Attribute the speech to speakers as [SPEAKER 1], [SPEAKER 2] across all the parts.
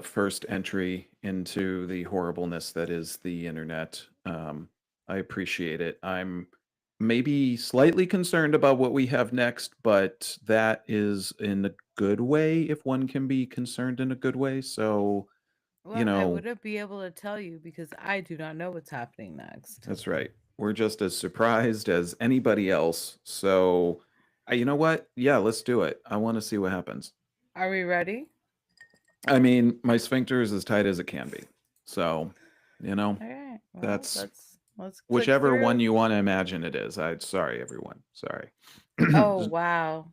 [SPEAKER 1] first entry into the horribleness that is the internet. I appreciate it. I'm maybe slightly concerned about what we have next, but that is in a good way if one can be concerned in a good way. So, you
[SPEAKER 2] Well, I
[SPEAKER 1] know,
[SPEAKER 2] wouldn't be able to tell you because I do not know what's happening next.
[SPEAKER 1] that's right. We're just as surprised as anybody else. So, you know what? Yeah, let's do it. I want to see what happens.
[SPEAKER 2] Are we ready?
[SPEAKER 1] I mean, my sphincter is as tight as it can be. So, you know,
[SPEAKER 2] All right. Well,
[SPEAKER 1] that's
[SPEAKER 2] let's click
[SPEAKER 1] whichever one
[SPEAKER 2] through.
[SPEAKER 1] you want to imagine it is. I sorry everyone. Sorry.
[SPEAKER 2] Oh, wow.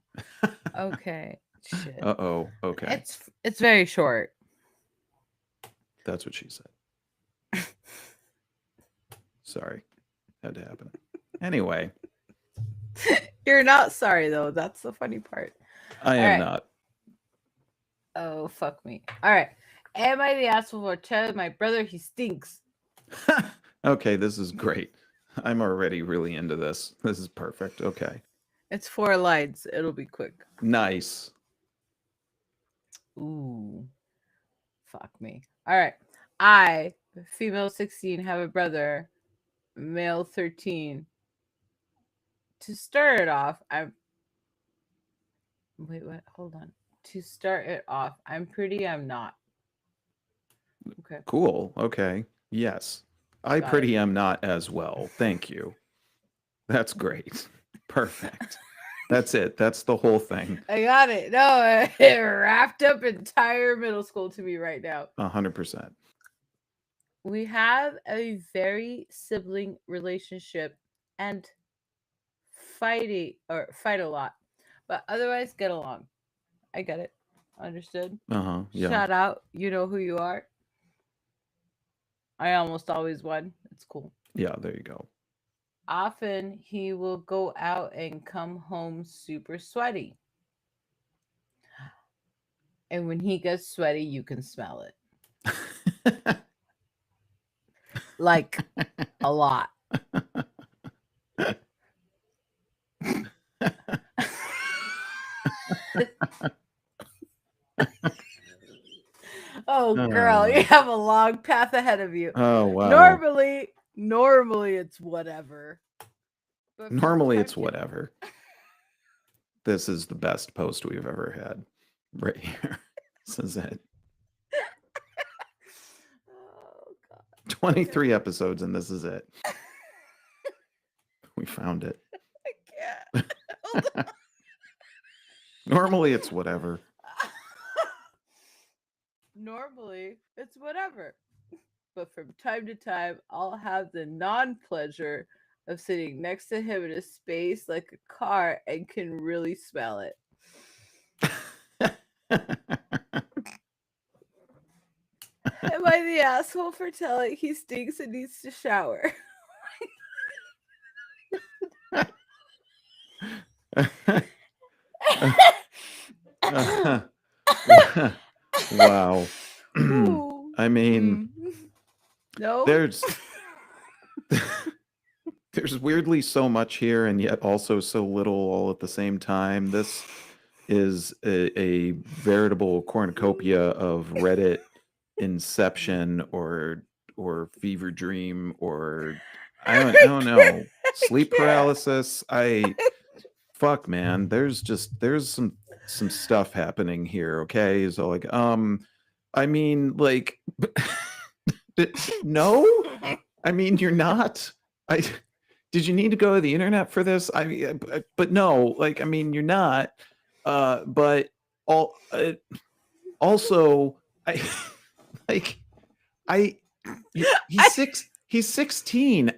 [SPEAKER 2] Okay. Shit.
[SPEAKER 1] Uh-oh. Okay.
[SPEAKER 2] It's very short.
[SPEAKER 1] That's what she said. Sorry. Had to happen. Anyway,
[SPEAKER 2] You're not sorry though. That's the funny part.
[SPEAKER 1] I
[SPEAKER 2] All
[SPEAKER 1] am
[SPEAKER 2] right.
[SPEAKER 1] not.
[SPEAKER 2] Oh, fuck me. All right. Am I the asshole for telling my brother he stinks?
[SPEAKER 1] Okay, this is great. I'm already really into this. This is perfect. Okay.
[SPEAKER 2] It's 4 lines. It'll be quick.
[SPEAKER 1] Nice.
[SPEAKER 2] Ooh, fuck me. All right. I, female 16, have a brother, male 13. To start it off, I'm. Wait, what? Hold on. To start it off, I'm pretty, I'm not. Okay.
[SPEAKER 1] Cool. Okay. Yes. I
[SPEAKER 2] Got it.
[SPEAKER 1] pretty am not as well. Thank you. That's great. Perfect. That's it. That's the whole thing.
[SPEAKER 2] I got it. No, it wrapped up entire middle school to me right now.
[SPEAKER 1] 100%.
[SPEAKER 2] We have a very sibling relationship and fight a lot, but otherwise get along. I get it. Understood.
[SPEAKER 1] Uh-huh. Yeah.
[SPEAKER 2] Shout out. You know who you are. I almost always won. It's cool.
[SPEAKER 1] Yeah, there you go.
[SPEAKER 2] Often he will go out and come home super sweaty. And when he gets sweaty, you can smell it. Like a lot. Oh, girl, you
[SPEAKER 1] Oh.
[SPEAKER 2] have a long path ahead of you.
[SPEAKER 1] Oh, wow.
[SPEAKER 2] Normally it's whatever. But from
[SPEAKER 1] Normally
[SPEAKER 2] time
[SPEAKER 1] it's
[SPEAKER 2] to
[SPEAKER 1] whatever. This is the best post we've ever had. Right here. This is it.
[SPEAKER 2] Oh god. Okay.
[SPEAKER 1] 23 episodes and this is it. We found it.
[SPEAKER 2] I can't. Hold on.
[SPEAKER 1] Normally it's whatever.
[SPEAKER 2] Normally it's whatever. But from time to time I'll have the non-pleasure of sitting next to him in a space like a car and can really smell it. Am I the asshole for telling he stinks and needs to shower?
[SPEAKER 1] Wow.
[SPEAKER 2] Ooh.
[SPEAKER 1] I mean,
[SPEAKER 2] Mm. No?
[SPEAKER 1] there's there's weirdly so much here and yet also so little all at the same time. This is a veritable cornucopia of Reddit inception or fever dream or I don't know,
[SPEAKER 2] I
[SPEAKER 1] sleep
[SPEAKER 2] can't.
[SPEAKER 1] paralysis. I fuck man, there's some stuff happening here, okay? So like I mean like no? I mean you're not. I did you need to go to the internet for this? I mean but no, like I mean you're not. But all also I like I
[SPEAKER 2] I,
[SPEAKER 1] he's 16.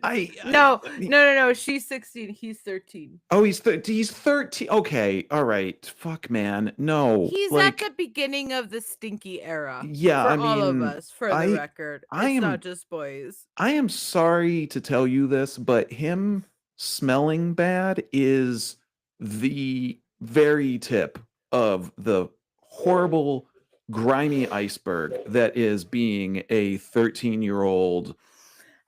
[SPEAKER 2] no,
[SPEAKER 1] I mean,
[SPEAKER 2] no. She's 16. He's 13.
[SPEAKER 1] oh he's 13. Okay, all right. Fuck man. No.
[SPEAKER 2] He's at
[SPEAKER 1] Like
[SPEAKER 2] the beginning of the stinky era
[SPEAKER 1] yeah,
[SPEAKER 2] for
[SPEAKER 1] I
[SPEAKER 2] all of
[SPEAKER 1] mean
[SPEAKER 2] us, for the
[SPEAKER 1] I
[SPEAKER 2] record.
[SPEAKER 1] I
[SPEAKER 2] It's not
[SPEAKER 1] am
[SPEAKER 2] just boys.
[SPEAKER 1] I am sorry to tell you this, but him smelling bad is the very tip of the horrible, grimy iceberg that is being a 13-year-old,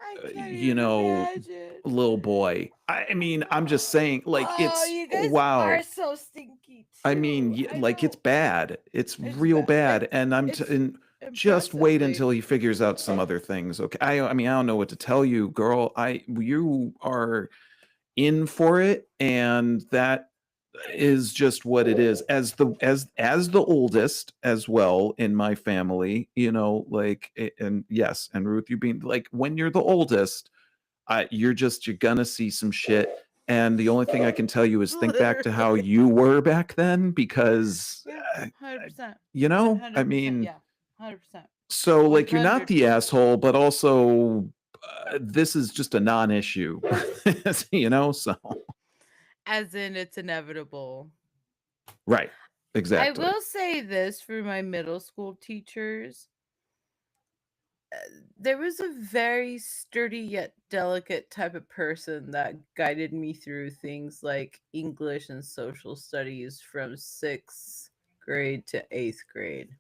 [SPEAKER 2] I can't
[SPEAKER 1] you
[SPEAKER 2] even
[SPEAKER 1] know,
[SPEAKER 2] imagine.
[SPEAKER 1] little boy. I mean, I'm just saying, like,
[SPEAKER 2] Oh,
[SPEAKER 1] it's
[SPEAKER 2] you guys are
[SPEAKER 1] wow.
[SPEAKER 2] so stinky
[SPEAKER 1] I
[SPEAKER 2] too.
[SPEAKER 1] mean,
[SPEAKER 2] I
[SPEAKER 1] like, it's
[SPEAKER 2] know.
[SPEAKER 1] bad. It's
[SPEAKER 2] It's
[SPEAKER 1] real bad. And
[SPEAKER 2] it's
[SPEAKER 1] just
[SPEAKER 2] impressive.
[SPEAKER 1] wait
[SPEAKER 2] Like,
[SPEAKER 1] until he figures out some other things. Okay. I mean, I don't know what to tell you, girl. You are in for it, and that is just what it is. As the oldest as well in my family, like and yes, and Ruth, you being like when you're the oldest, you're gonna see some shit. And the only thing I can tell you is think back to how
[SPEAKER 2] literally.
[SPEAKER 1] you were back then, because
[SPEAKER 2] Yeah,
[SPEAKER 1] uh,
[SPEAKER 2] 100%.
[SPEAKER 1] I
[SPEAKER 2] 100%.
[SPEAKER 1] mean,
[SPEAKER 2] Yeah, 100%.
[SPEAKER 1] so like you're not the
[SPEAKER 2] 100%.
[SPEAKER 1] asshole, but also this is just a non-issue, So
[SPEAKER 2] As in, it's inevitable.
[SPEAKER 1] right,
[SPEAKER 2] I
[SPEAKER 1] exactly.
[SPEAKER 2] will say this for my middle school teachers. There was a very sturdy yet delicate type of person that guided me through things like English and social studies from 6th grade to 8th grade,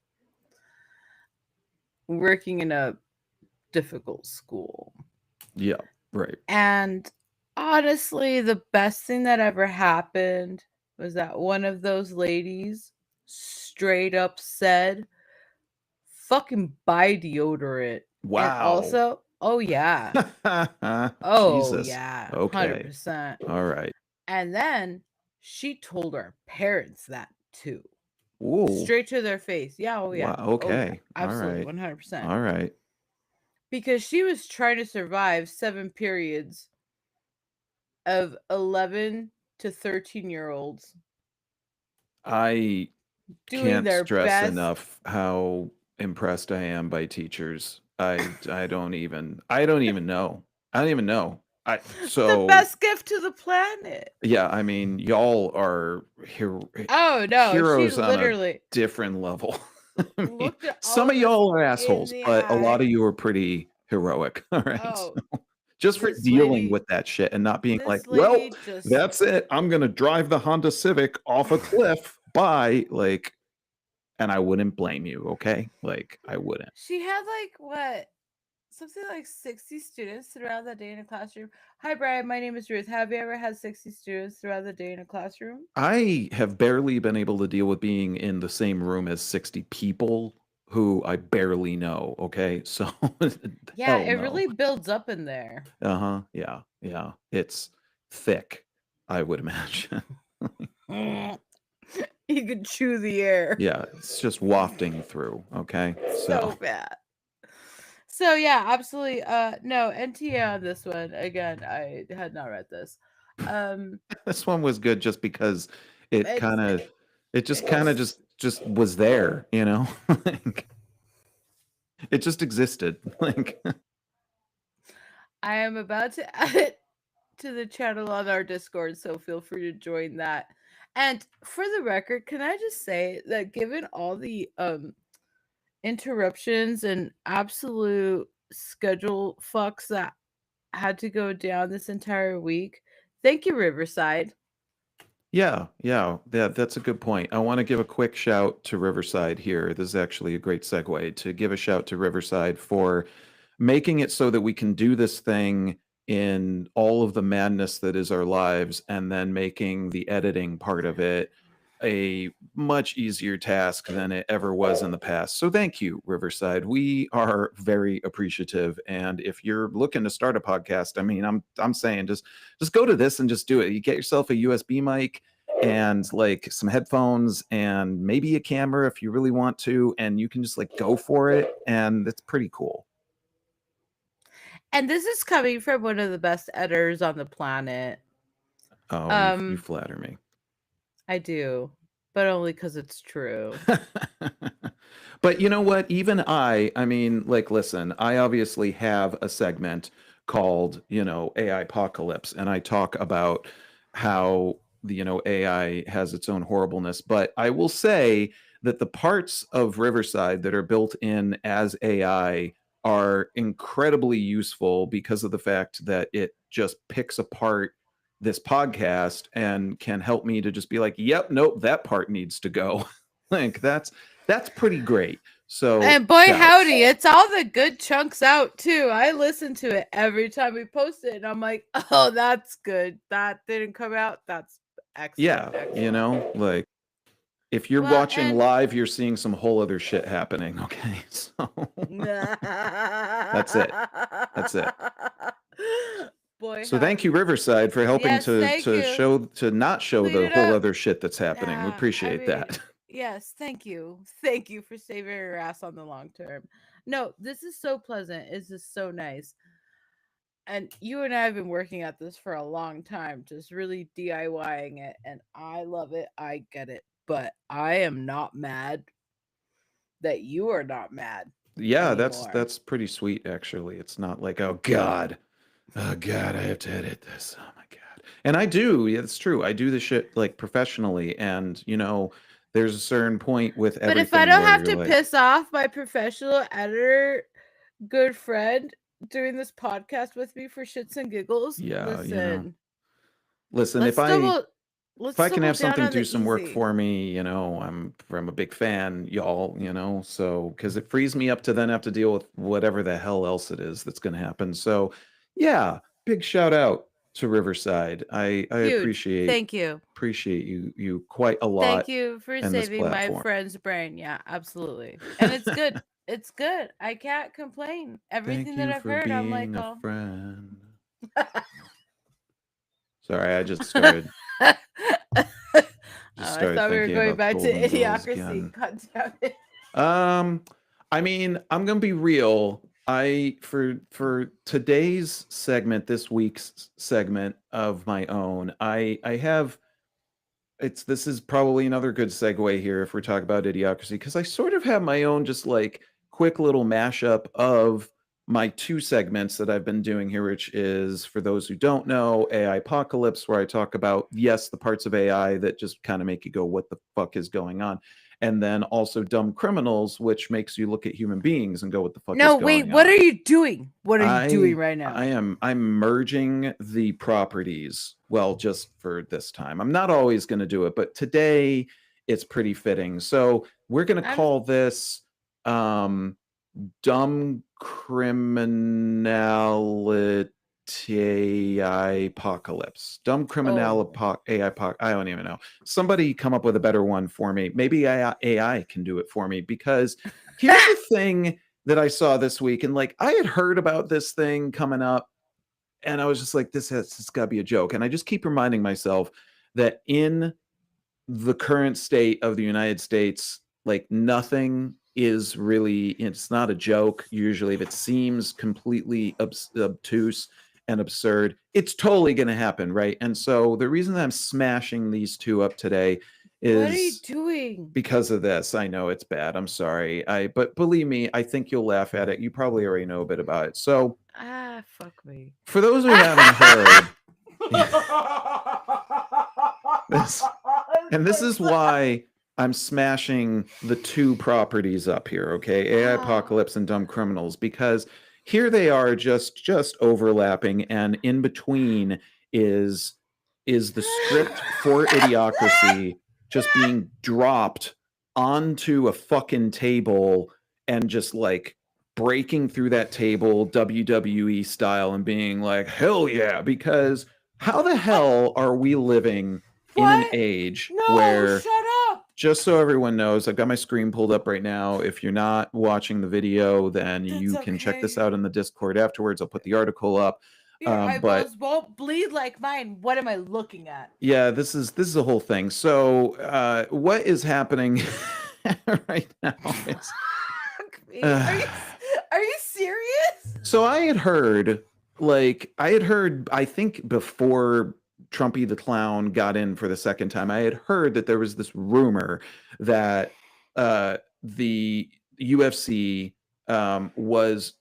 [SPEAKER 2] working in a difficult school.
[SPEAKER 1] Yeah, right.
[SPEAKER 2] And honestly, the best thing that ever happened was that one of those ladies straight up said, fucking buy deodorant. And
[SPEAKER 1] Wow.
[SPEAKER 2] also, oh yeah. Oh
[SPEAKER 1] Jesus.
[SPEAKER 2] yeah,
[SPEAKER 1] Okay.
[SPEAKER 2] 100%.
[SPEAKER 1] All right.
[SPEAKER 2] And then she told our parents that too.
[SPEAKER 1] Ooh.
[SPEAKER 2] Straight to their face. Yeah, oh yeah.
[SPEAKER 1] Wow.
[SPEAKER 2] Oh yeah.
[SPEAKER 1] Okay. All
[SPEAKER 2] Absolutely,
[SPEAKER 1] right.
[SPEAKER 2] 100%.
[SPEAKER 1] All right.
[SPEAKER 2] Because she was trying to survive 7 periods of 11 to 13-year-olds
[SPEAKER 1] I
[SPEAKER 2] doing
[SPEAKER 1] can't
[SPEAKER 2] their
[SPEAKER 1] stress
[SPEAKER 2] best.
[SPEAKER 1] enough how impressed I am by teachers. I don't even know. I don't even know.
[SPEAKER 2] The
[SPEAKER 1] So
[SPEAKER 2] best gift to the planet.
[SPEAKER 1] yeah, I mean, y'all are
[SPEAKER 2] Oh no, she
[SPEAKER 1] heroes on a
[SPEAKER 2] literally
[SPEAKER 1] different level. I mean,
[SPEAKER 2] looked at all
[SPEAKER 1] some
[SPEAKER 2] of
[SPEAKER 1] of
[SPEAKER 2] us
[SPEAKER 1] y'all are
[SPEAKER 2] in
[SPEAKER 1] assholes,
[SPEAKER 2] the
[SPEAKER 1] but a lot
[SPEAKER 2] eye.
[SPEAKER 1] of you are pretty heroic. All right.
[SPEAKER 2] Oh,
[SPEAKER 1] So just for
[SPEAKER 2] this
[SPEAKER 1] dealing
[SPEAKER 2] lady
[SPEAKER 1] with that shit and not being like,
[SPEAKER 2] this
[SPEAKER 1] well,
[SPEAKER 2] lady just
[SPEAKER 1] that's it. I'm gonna drive the Honda Civic off a cliff. Bye. Like, and I wouldn't blame you, okay? Like, I wouldn't.
[SPEAKER 2] she had like what, something like 60 students throughout the day in a classroom. Hi Brian, my name is Ruth. Have you ever had 60 students throughout the day in a classroom?
[SPEAKER 1] I have barely been able to deal with being in the same room as 60 people who I barely know, okay? So
[SPEAKER 2] Yeah,
[SPEAKER 1] hell
[SPEAKER 2] it
[SPEAKER 1] no.
[SPEAKER 2] really builds up in there.
[SPEAKER 1] Uh-huh. Yeah. Yeah. It's thick, I would imagine.
[SPEAKER 2] You could chew the air.
[SPEAKER 1] Yeah, it's just wafting through, okay?
[SPEAKER 2] So bad. So yeah, absolutely. No, NTA on this one. Again, I had not read this.
[SPEAKER 1] This one was good just because it
[SPEAKER 2] It's
[SPEAKER 1] kind of it just kind of just was there, Like, it just existed. Like
[SPEAKER 2] I am about to add it to the channel on our Discord, so feel free to join that. And for the record, can I just say that given all the interruptions and absolute schedule fucks that had to go down this entire week, thank you, Riverside.
[SPEAKER 1] yeah, that's a good point. I want to give a quick shout to Riverside here. This is actually a great segue to give a shout to Riverside for making it so that we can do this thing in all of the madness that is our lives, and then making the editing part of it a much easier task than it ever was in the past. So thank you, Riverside. We are very appreciative. And if you're looking to start a podcast, I mean, I'm saying just go to this and just do it. You get yourself a USB mic and like some headphones and maybe a camera if you really want to, and you can just like go for it, and it's pretty cool.
[SPEAKER 2] And this is coming from one of the best editors on the planet.
[SPEAKER 1] Oh, you flatter me.
[SPEAKER 2] I do, but only because it's true.
[SPEAKER 1] But you know what? Even I mean, like, listen, I obviously have a segment called, AI Apocalypse, and I talk about how AI has its own horribleness. But I will say that the parts of Riverside that are built in as AI are incredibly useful because of the fact that it just picks apart this podcast and can help me to just be like, yep, nope, that part needs to go. Like that's pretty great. So
[SPEAKER 2] And boy,
[SPEAKER 1] shouts.
[SPEAKER 2] howdy, it's all the good chunks out too. I listen to it every time we post it, and I'm like, oh, that's good. That didn't come out. That's excellent.
[SPEAKER 1] Yeah,
[SPEAKER 2] Excellent.
[SPEAKER 1] like If you're
[SPEAKER 2] Well,
[SPEAKER 1] watching
[SPEAKER 2] and
[SPEAKER 1] live, you're seeing some whole other shit happening. Okay, so that's it. That's it.
[SPEAKER 2] Boy,
[SPEAKER 1] So thank you,
[SPEAKER 2] howdy.
[SPEAKER 1] Riverside, for helping
[SPEAKER 2] Yes, thank you.
[SPEAKER 1] to not show
[SPEAKER 2] Clean
[SPEAKER 1] the
[SPEAKER 2] it
[SPEAKER 1] whole
[SPEAKER 2] up.
[SPEAKER 1] other shit that's happening. We
[SPEAKER 2] I
[SPEAKER 1] appreciate
[SPEAKER 2] mean,
[SPEAKER 1] that.
[SPEAKER 2] yes, thank you. Thank you for saving your ass on the long term. No, this is so pleasant. This is so nice. And you and I have been working at this for a long time, just really DIYing it, and I love it. I get it. But I am not mad that you are not mad
[SPEAKER 1] Yeah,
[SPEAKER 2] anymore.
[SPEAKER 1] that's pretty sweet actually. It's not like, oh God, I have to edit this. Oh my God. And I do, yeah, it's true. I do the shit like professionally, and there's a certain point with
[SPEAKER 2] But if I
[SPEAKER 1] everything
[SPEAKER 2] don't
[SPEAKER 1] where
[SPEAKER 2] have
[SPEAKER 1] you're
[SPEAKER 2] to
[SPEAKER 1] like,
[SPEAKER 2] piss off my professional editor, good friend, doing this podcast with me for shits and giggles,
[SPEAKER 1] yeah, listen,
[SPEAKER 2] let's double
[SPEAKER 1] if I can have
[SPEAKER 2] down
[SPEAKER 1] something
[SPEAKER 2] on the
[SPEAKER 1] do some work
[SPEAKER 2] easy.
[SPEAKER 1] for me, I'm a big fan, y'all, so because it frees me up to then have to deal with whatever the hell else it is that's going to happen. So, yeah, big shout out to Riverside. I
[SPEAKER 2] Huge. Thank you.
[SPEAKER 1] appreciate you quite a
[SPEAKER 2] Thank
[SPEAKER 1] lot
[SPEAKER 2] you for
[SPEAKER 1] in this
[SPEAKER 2] saving my
[SPEAKER 1] platform.
[SPEAKER 2] friend's brain. Yeah, absolutely. And it's good. It's good. I can't complain. Everything
[SPEAKER 1] Thank
[SPEAKER 2] that
[SPEAKER 1] you
[SPEAKER 2] I've
[SPEAKER 1] for
[SPEAKER 2] heard, I'm like,
[SPEAKER 1] being a
[SPEAKER 2] oh.
[SPEAKER 1] friend. Sorry, I just started
[SPEAKER 2] I thought we were
[SPEAKER 1] thinking
[SPEAKER 2] going
[SPEAKER 1] about the
[SPEAKER 2] back to
[SPEAKER 1] Golden Girls
[SPEAKER 2] Idiocracy.
[SPEAKER 1] again.
[SPEAKER 2] God damn it.
[SPEAKER 1] I mean, I'm gonna be real. For today's segment, this week's segment of my own, I have this is probably another good segue here if we're talking about Idiocracy, because I sort of have my own just like quick little mashup of my two segments that I've been doing here, which is, for those who don't know, AI Apocalypse, where I talk about, yes, the parts of AI that just kind of make you go, what the fuck is going on? And then also Dumb Criminals, which makes you look at human beings and go, what the fuck is
[SPEAKER 2] No,
[SPEAKER 1] going
[SPEAKER 2] wait,
[SPEAKER 1] on?
[SPEAKER 2] what are you doing? What are you doing right now?
[SPEAKER 1] I'm merging the properties. Well, just for this time. I'm not always going to do it, but today it's pretty fitting. So we're going to call this Dumb Criminality Apocalypse. Dumb Criminal AI Apocalypse. I don't even know. Somebody come up with a better one for me. Maybe AI can do it for me, because here's the thing that I saw this week, and like I had heard about this thing coming up, and I was just like, this got to be a joke. And I just keep reminding myself that in the current state of the United States, like nothing is really, it's not a joke. Usually, if it seems completely obtuse and absurd, it's totally going to happen, right? And so the reason that I'm smashing these two up today is,
[SPEAKER 2] what are you doing?
[SPEAKER 1] Because of this. I know it's bad. I'm sorry. But believe me, I think you'll laugh at it. You probably already know a bit about it. So,
[SPEAKER 2] Fuck me.
[SPEAKER 1] for those who haven't heard, this is why I'm smashing the two properties up here, okay? AI Apocalypse and Dumb Criminals, because here they are just overlapping, and in between is the script for Idiocracy just being dropped onto a fucking table and just like breaking through that table WWE style and being like, hell yeah, because how the hell are we living in an age where,
[SPEAKER 2] shut up.
[SPEAKER 1] just so everyone knows, I've got my screen pulled up right now. If you're not watching the video, then you can check this out in the Discord afterwards. I'll put the article up.
[SPEAKER 2] Your eyeballs won't bleed like mine. What am I looking at?
[SPEAKER 1] Yeah, this is a whole thing. So what is happening right now is,
[SPEAKER 2] are you serious?
[SPEAKER 1] so I had heard, I think before Trumpy the Clown got in for the second time, I had heard that there was this rumor that the UFC was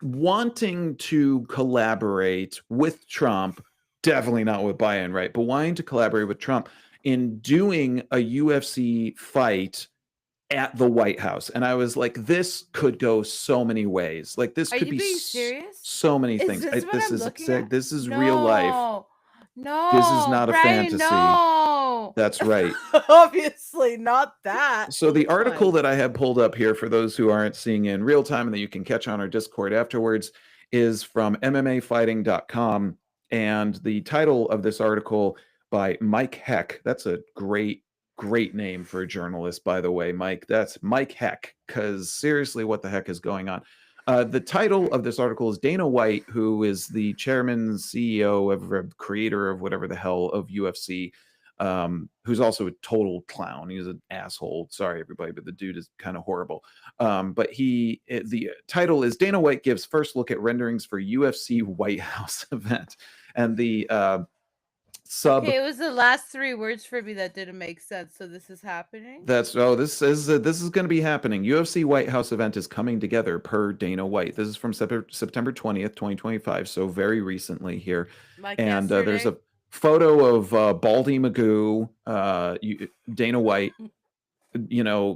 [SPEAKER 1] wanting to collaborate with Trump, definitely not with Biden, right? But wanting to collaborate with Trump in doing a UFC fight at the White House. And I was like, this could go so many ways. Like this could be
[SPEAKER 2] serious?
[SPEAKER 1] So many things. This is real life.
[SPEAKER 2] No,
[SPEAKER 1] this is not a fantasy.
[SPEAKER 2] No,
[SPEAKER 1] that's right.
[SPEAKER 2] Obviously not that.
[SPEAKER 1] So the article that I have pulled up here, for those who aren't seeing in real time and that you can catch on our Discord afterwards, is from MMAfighting.com. And the title of this article by Mike Heck, that's a great great name for a journalist, by the way, Mike. That's Mike Heck, because seriously, what the heck is going on? The title of this article is Dana White, who is the chairman, CEO, creator of whatever the hell of UFC, who's also a total clown. He's an asshole. Sorry, everybody, but the dude is kind of horrible. But the title is Dana White gives first look at renderings for UFC White House event, and the
[SPEAKER 2] Okay, it was the last 3 words for me that didn't make sense. So this is happening.
[SPEAKER 1] This is going to be happening. UFC White House event is coming together per Dana White. This is from September 20th, 2025, so very recently here.
[SPEAKER 2] Like
[SPEAKER 1] and
[SPEAKER 2] yesterday?
[SPEAKER 1] There's a photo of Baldy Magoo, Dana White,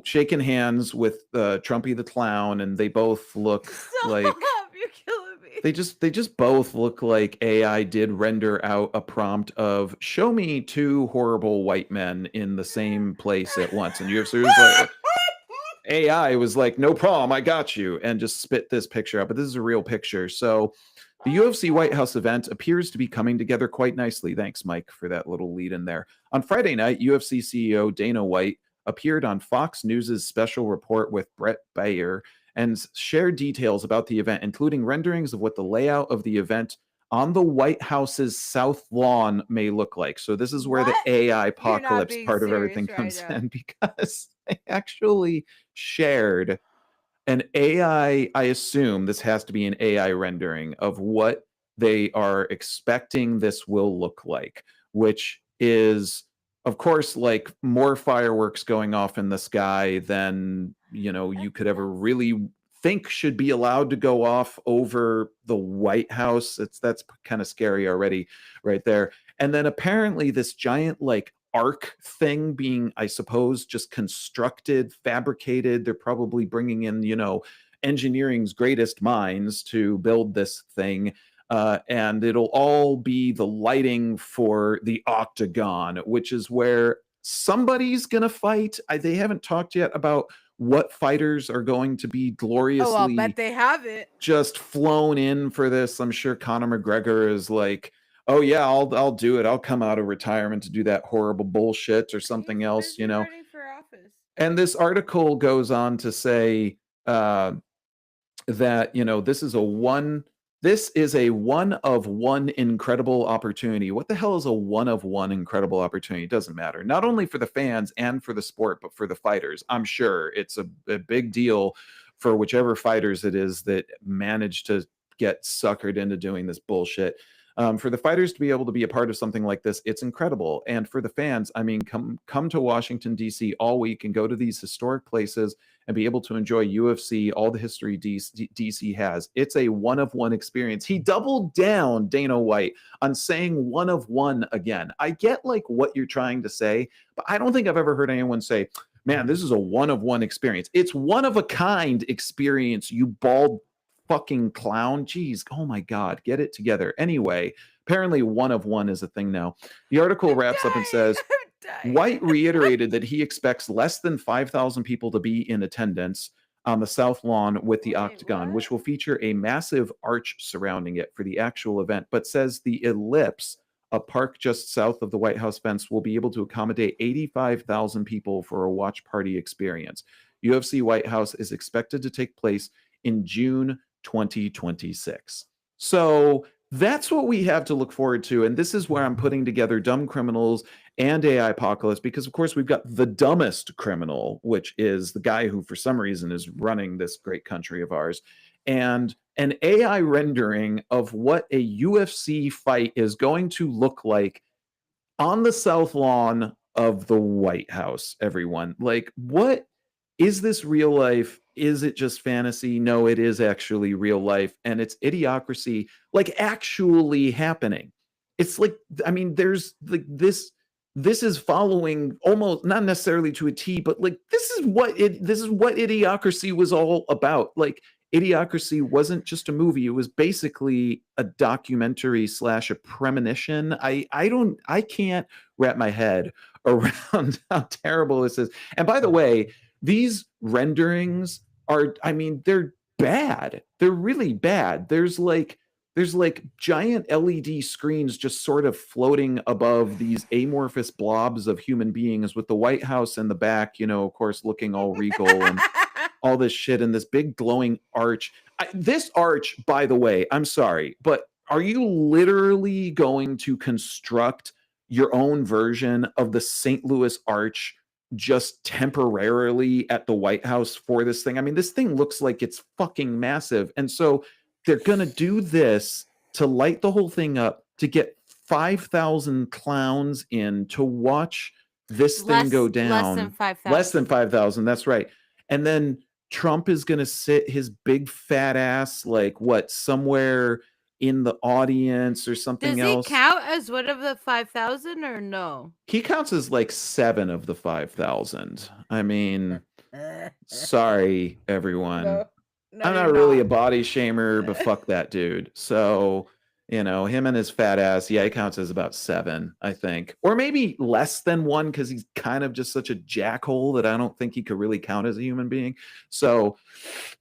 [SPEAKER 1] shaking hands with Trumpy the Clown, and they both look like
[SPEAKER 2] You're killing me.
[SPEAKER 1] they just both look like AI did render out a prompt of show me 2 horrible white men in the same place at once, and UFC was like AI was like, no problem, I got you, and just spit this picture out. But this is a real picture. So the UFC White House event appears to be coming together quite nicely. Thanks, Mike, for that little lead in there. On Friday night, UFC CEO Dana White appeared on Fox News' special report with Brett Baer and shared details about the event, including renderings of what the layout of the event on the White House's South Lawn may look like. So this is where the AI apocalypse part of everything comes in, because they actually shared an AI, I assume this has to be an AI rendering of what they are expecting this will look like, which is, of course, like more fireworks going off in the sky than, you could ever really think should be allowed to go off over the White House. That's kind of scary already right there. And then apparently this giant like arc thing being, I suppose, just constructed, fabricated. They're probably bringing in, engineering's greatest minds to build this thing. And it'll all be the lighting for the octagon, which is where somebody's going to fight. They haven't talked yet about what fighters are going to be gloriously
[SPEAKER 2] I'll bet they have it.
[SPEAKER 1] Just flown in for this. I'm sure Conor McGregor is like, oh yeah, I'll do it. I'll come out of retirement to do that horrible bullshit or something else,
[SPEAKER 2] Running for office.
[SPEAKER 1] And this article goes on to say that this is a one of one incredible opportunity. What the hell is a one of one incredible opportunity? It doesn't matter. Not only for the fans and for the sport, but for the fighters. I'm sure it's a big deal for whichever fighters it is that manage to get suckered into doing this bullshit. For the fighters to be able to be a part of something like this, it's incredible. And for the fans, I mean, come to Washington, D.C. all week and go to these historic places and be able to enjoy UFC, all the history DC has. It's a one-of-one experience. He doubled down, Dana White, on saying one of one again. I get like what you're trying to say, but I don't think I've ever heard anyone say, man, this is a one-of-one experience. It's one-of-a-kind experience, you bald fucking clown. Jeez, oh my God, get it together. Anyway, apparently one of one is a thing now. The article wraps up and says, White reiterated that he expects less than 5,000 people to be in attendance on the South Lawn with the octagon, which will feature a massive arch surrounding it for the actual event, but says the Ellipse, a park just south of the White House fence, will be able to accommodate 85,000 people for a watch party experience. UFC White House is expected to take place in June 2026. So that's what we have to look forward to. And this is where I'm putting together Dumb Criminals and AI Apocalypse, because of course we've got the dumbest criminal, which is the guy who for some reason is running this great country of ours, and an AI rendering of what a UFC fight is going to look like on the South Lawn of the White House. Everyone, like, what is this real life? Is it just fantasy? No, it is actually real life, and it's Idiocracy, like actually happening. It's like, I mean, there's like this is following almost not necessarily to a T, but like this is what Idiocracy was all about. Like, Idiocracy wasn't just a movie, it was basically a documentary / a premonition. I can't wrap my head around how terrible this is. And by the way, these renderings are, I mean, they're bad. They're really bad. There's there's like giant LED screens just sort of floating above these amorphous blobs of human beings with the White House in the back, of course, looking all regal and all this shit in this big glowing arch. This arch, by the way, I'm sorry, but are you literally going to construct your own version of the St. Louis Arch just temporarily at the White House for this thing? I mean, this thing looks like it's fucking massive. And so they're going to do this to light the whole thing up to get 5,000 clowns in to watch this thing go down.
[SPEAKER 2] Less than 5,000.
[SPEAKER 1] Less than 5,000. That's right. And then Trump is going to sit his big fat ass, like what, somewhere in the audience or something else.
[SPEAKER 2] Does he count as one of the 5,000 or no?
[SPEAKER 1] He counts as like 7 of the 5,000. I mean, sorry, everyone.
[SPEAKER 2] No,
[SPEAKER 1] I'm not really a body shamer, but fuck that dude. So, him and his fat ass, yeah, he counts as about 7, I think. Or maybe less than 1 because he's kind of just such a jackhole that I don't think he could really count as a human being. So,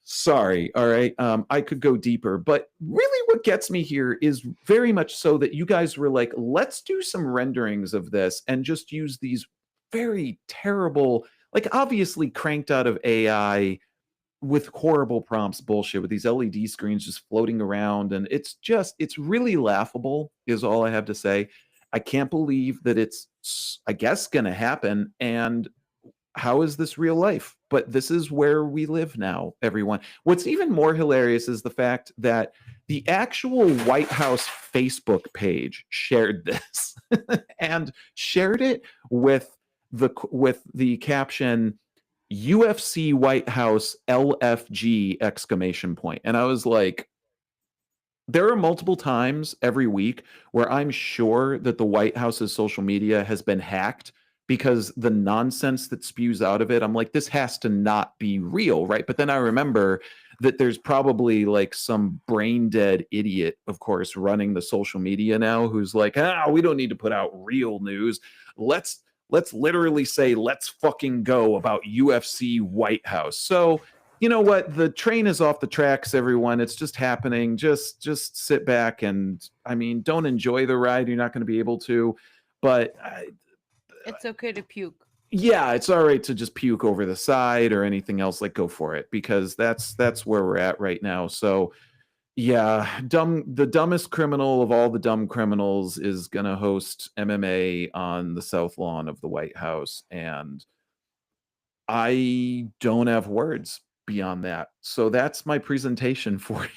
[SPEAKER 1] sorry, all right? I could go deeper. But really what gets me here is very much so that you guys were like, let's do some renderings of this and just use these very terrible, like obviously cranked out of AI with horrible prompts bullshit with these LED screens just floating around. And it's really laughable is all I have to say. I can't believe that it's, I guess, going to happen. And how is this real life? But this is where we live now, everyone. What's even more hilarious is the fact that the actual White House Facebook page shared this and shared it with the caption, UFC White House LFG exclamation point. And I was like, there are multiple times every week where I'm sure that the White House's social media has been hacked because the nonsense that spews out of it, I'm like, this has to not be real, right? But then I remember that there's probably like some brain dead idiot, of course, running the social media now who's like, we don't need to put out real news. Let's literally say, let's fucking go about UFC White House. So, you know what? The train is off the tracks, everyone. It's just happening. Just sit back and, I mean, don't enjoy the ride. You're not going to be able to, but
[SPEAKER 2] it's okay to puke.
[SPEAKER 1] Yeah, it's all right to just puke over the side or anything else. Like, go for it, because that's where we're at right now. So, yeah, the dumbest criminal of all the dumb criminals is going to host MMA on the South Lawn of the White House. And I don't have words beyond that. So that's my presentation for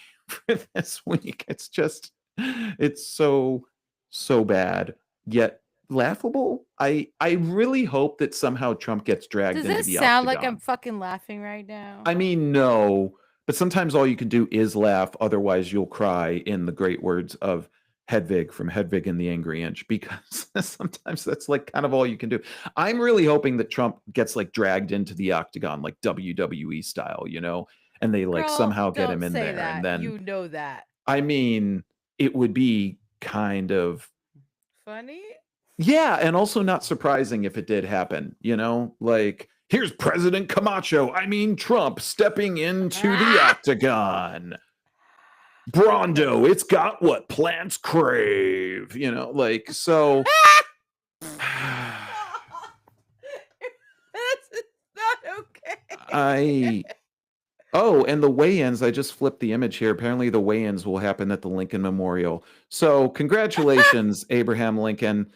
[SPEAKER 1] this week. It's so bad, yet laughable. I really hope that somehow Trump gets dragged into the octagon.
[SPEAKER 2] Does this sound like I'm fucking laughing right now?
[SPEAKER 1] I mean, no. But sometimes all you can do is laugh, otherwise you'll cry, in the great words of Hedwig from Hedwig and the Angry Inch, because sometimes that's like kind of all you can do. I'm really hoping that Trump gets like dragged into the octagon, like WWE style, and they like somehow get him in there.
[SPEAKER 2] That.
[SPEAKER 1] And then,
[SPEAKER 2] you know that.
[SPEAKER 1] I mean, it would be kind of
[SPEAKER 2] funny.
[SPEAKER 1] Yeah. And also not surprising if it did happen, like, here's President Camacho, Trump, stepping into the octagon. Brondo, it's got what plants crave, like, so.
[SPEAKER 2] That's not
[SPEAKER 1] okay. And the weigh-ins, I just flipped the image here. Apparently the weigh-ins will happen at the Lincoln Memorial. So congratulations, Abraham Lincoln.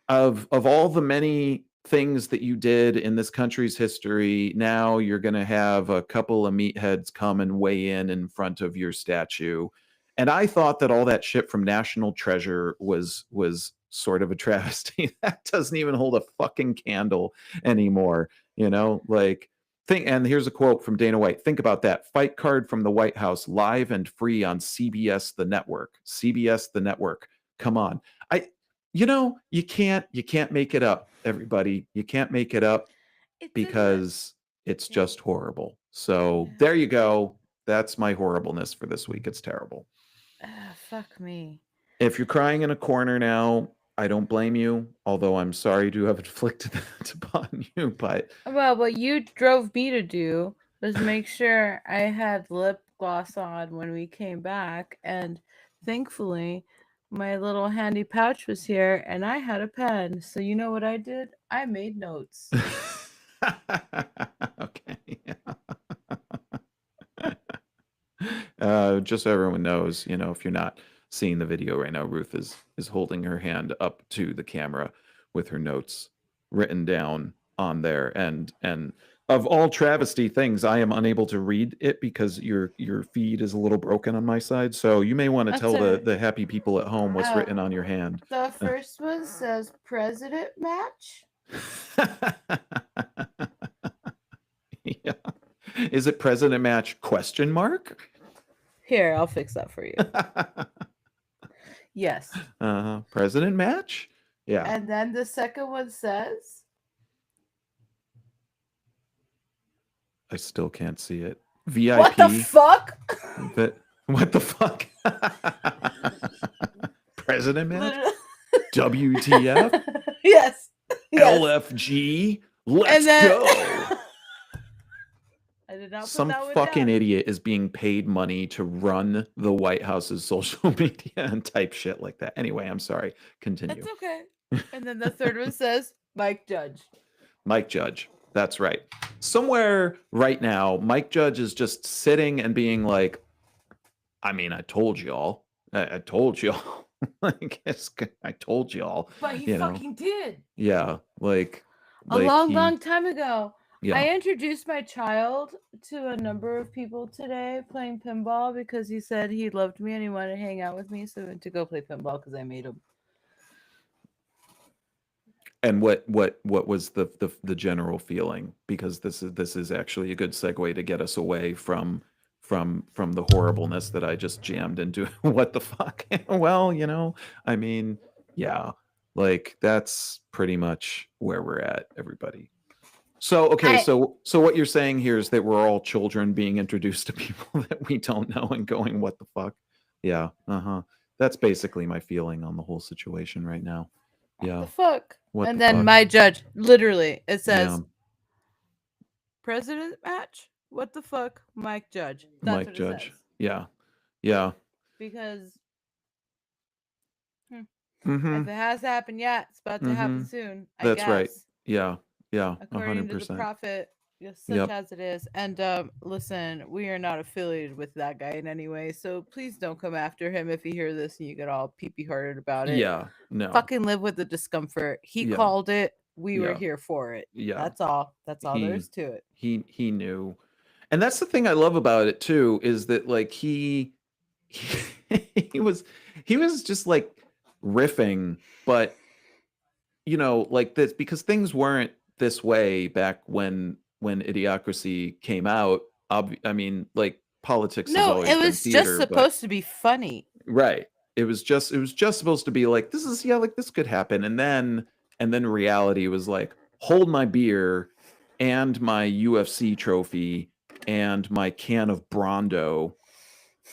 [SPEAKER 1] Of all the many things that you did in this country's history, now you're going to have a couple of meatheads come and weigh in front of your statue. And I thought that all that shit from National Treasure was sort of a travesty. That doesn't even hold a fucking candle anymore, like. And here's a quote from Dana White. Think about that. Fight card from the White House, live and free on CBS the network. CBS the network. Come on. You can't make it up, everybody. You can't make it up because it's just horrible. So there you go. That's my horribleness for this week. It's terrible.
[SPEAKER 2] Fuck me.
[SPEAKER 1] If you're crying in a corner now, I don't blame you, although I'm sorry to have inflicted that upon you. But
[SPEAKER 2] what you drove me to do was make sure I had lip gloss on when we came back, and thankfully, my little handy pouch was here and I had a pen. So you know what I did? I made notes.
[SPEAKER 1] Okay. Just so everyone knows, if you're not seeing the video right now, Ruth is holding her hand up to the camera with her notes written down on there. And of all travesty things, I am unable to read it because your feed is a little broken on my side. So you may want to
[SPEAKER 2] That's
[SPEAKER 1] tell
[SPEAKER 2] all right.
[SPEAKER 1] the happy people at home what's written on your hand.
[SPEAKER 2] The first one says president match.
[SPEAKER 1] Yeah. Is it president match question mark?
[SPEAKER 2] Here, I'll fix that for you. Yes.
[SPEAKER 1] President match? Yeah.
[SPEAKER 2] And then the second one says
[SPEAKER 1] I still can't see it. VIP.
[SPEAKER 2] what the fuck?
[SPEAKER 1] What the fuck? President match?
[SPEAKER 2] Literally.
[SPEAKER 1] WTF?
[SPEAKER 2] Yes.
[SPEAKER 1] LFG? Let's go.
[SPEAKER 2] I did not put
[SPEAKER 1] Some
[SPEAKER 2] that one
[SPEAKER 1] fucking
[SPEAKER 2] down.
[SPEAKER 1] idiot is being paid money to run the White House's social media and type shit like that. Anyway, I'm sorry. Continue.
[SPEAKER 2] That's okay. And then the third one says Mike Judge.
[SPEAKER 1] Mike Judge. That's right. Somewhere right now, Mike Judge is just sitting and being like, I mean, I told y'all. I told y'all. I guess I told y'all.
[SPEAKER 2] But he fucking did.
[SPEAKER 1] Yeah. Like
[SPEAKER 2] a long time ago.
[SPEAKER 1] Yeah.
[SPEAKER 2] I introduced my child to a number of people today playing pinball because he said he loved me and he wanted to hang out with me. So we went to go play pinball because I made him.
[SPEAKER 1] And what was the general feeling? Because this is actually a good segue to get us away from the horribleness that I just jammed into. What the fuck? Well, I mean, yeah, like that's pretty much where we're at, everybody. So okay, so what you're saying here is that we're all children being introduced to people that we don't know and going, what the fuck? Yeah, that's basically my feeling on the whole situation right now. Yeah.
[SPEAKER 2] What the fuck?
[SPEAKER 1] What
[SPEAKER 2] and
[SPEAKER 1] the
[SPEAKER 2] then
[SPEAKER 1] fuck?
[SPEAKER 2] my judge, literally, it says
[SPEAKER 1] Yeah.
[SPEAKER 2] president match? What the fuck? Mike Judge. That's
[SPEAKER 1] Mike
[SPEAKER 2] what it
[SPEAKER 1] Judge.
[SPEAKER 2] says.
[SPEAKER 1] Yeah. Yeah.
[SPEAKER 2] Because
[SPEAKER 1] Mhm.
[SPEAKER 2] if it has happened yet, it's about to happen soon. I
[SPEAKER 1] That's
[SPEAKER 2] guess.
[SPEAKER 1] right. Yeah. Yeah.
[SPEAKER 2] According
[SPEAKER 1] 100%.
[SPEAKER 2] to the prophet, such as it is. And listen, we are not affiliated with that guy in any way, so please don't come after him if you hear this and you get all peepee hearted about it.
[SPEAKER 1] Yeah. No.
[SPEAKER 2] Fucking live with the discomfort. He called it. We were here for it.
[SPEAKER 1] Yeah.
[SPEAKER 2] That's all. That's all there is to it.
[SPEAKER 1] He knew. And that's the thing I love about it too, is that like he was just like riffing, but like this, because things weren't this way back when Idiocracy came out. I mean, like politics has always
[SPEAKER 2] it
[SPEAKER 1] been
[SPEAKER 2] was
[SPEAKER 1] theater,
[SPEAKER 2] just supposed to be funny.
[SPEAKER 1] Right. It was just supposed to be like, this is like this could happen. And then reality was like, hold my beer and my UFC trophy and my can of Brondo.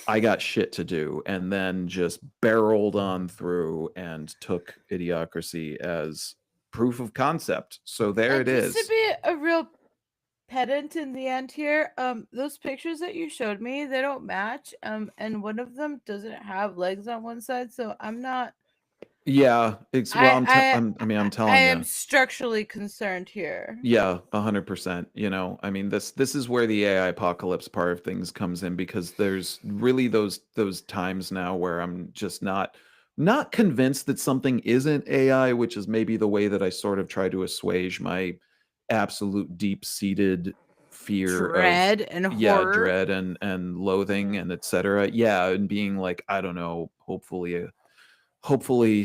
[SPEAKER 1] I got shit to do. And then just barreled on through and took Idiocracy as proof of concept. So there it is.
[SPEAKER 2] Just to be a real pedant in the end here, those pictures that you showed me, they don't match. And one of them doesn't have legs on one side, so I'm not.
[SPEAKER 1] Yeah, I'm telling you.
[SPEAKER 2] I am structurally concerned here.
[SPEAKER 1] Yeah, 100%. I mean, this is where the AI apocalypse part of things comes in, because there's really those times now where I'm just not convinced that something isn't AI, which is maybe the way that I sort of try to assuage my absolute deep-seated fear
[SPEAKER 2] dread and horror.
[SPEAKER 1] Dread and loathing and etc. Yeah, and being like, I don't know, hopefully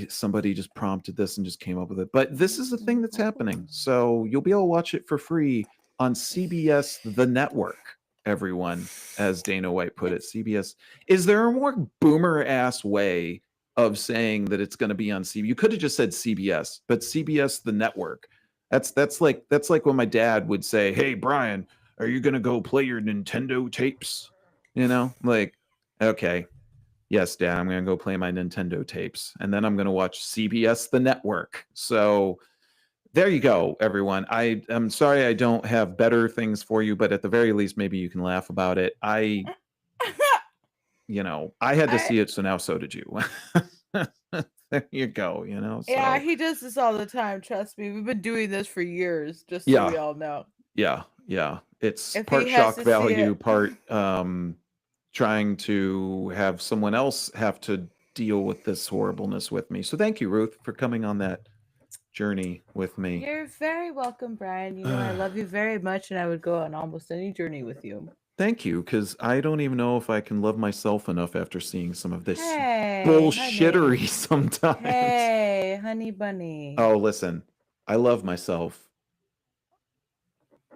[SPEAKER 1] somebody just prompted this and just came up with it. But this is the thing that's happening. So you'll be able to watch it for free on CBS The Network, everyone, as Dana White put it. CBS. Is there a more boomer ass way of saying that it's going to be on CBS? You could have just said CBS, but CBS The Network. That's like when my dad would say, "Hey Brian, are you going to go play your Nintendo tapes?" Like, okay. Yes, Dad, I'm going to go play my Nintendo tapes, and then I'm going to watch CBS The Network. So there you go, everyone. I'm sorry I don't have better things for you, but at the very least, maybe you can laugh about it. I had to
[SPEAKER 2] I
[SPEAKER 1] see it, so now so did you. There you go,
[SPEAKER 2] Yeah,
[SPEAKER 1] so
[SPEAKER 2] he does this all the time. Trust me, we've been doing this for years. Just so we
[SPEAKER 1] yeah,
[SPEAKER 2] all know,
[SPEAKER 1] yeah, yeah. It's
[SPEAKER 2] if he
[SPEAKER 1] part
[SPEAKER 2] has
[SPEAKER 1] shock
[SPEAKER 2] to see
[SPEAKER 1] value,
[SPEAKER 2] it,
[SPEAKER 1] part trying to have someone else have to deal with this horribleness with me. So thank you, Ruth, for coming on that journey with me.
[SPEAKER 2] you're very welcome, Brian. You know I love you very much, and I would go on almost any journey with you.
[SPEAKER 1] Thank you, because I don't even know if I can love myself enough after seeing some of this
[SPEAKER 2] Hey, honey.
[SPEAKER 1] bullshittery sometimes.
[SPEAKER 2] Hey, honey bunny.
[SPEAKER 1] Oh, listen, I love myself.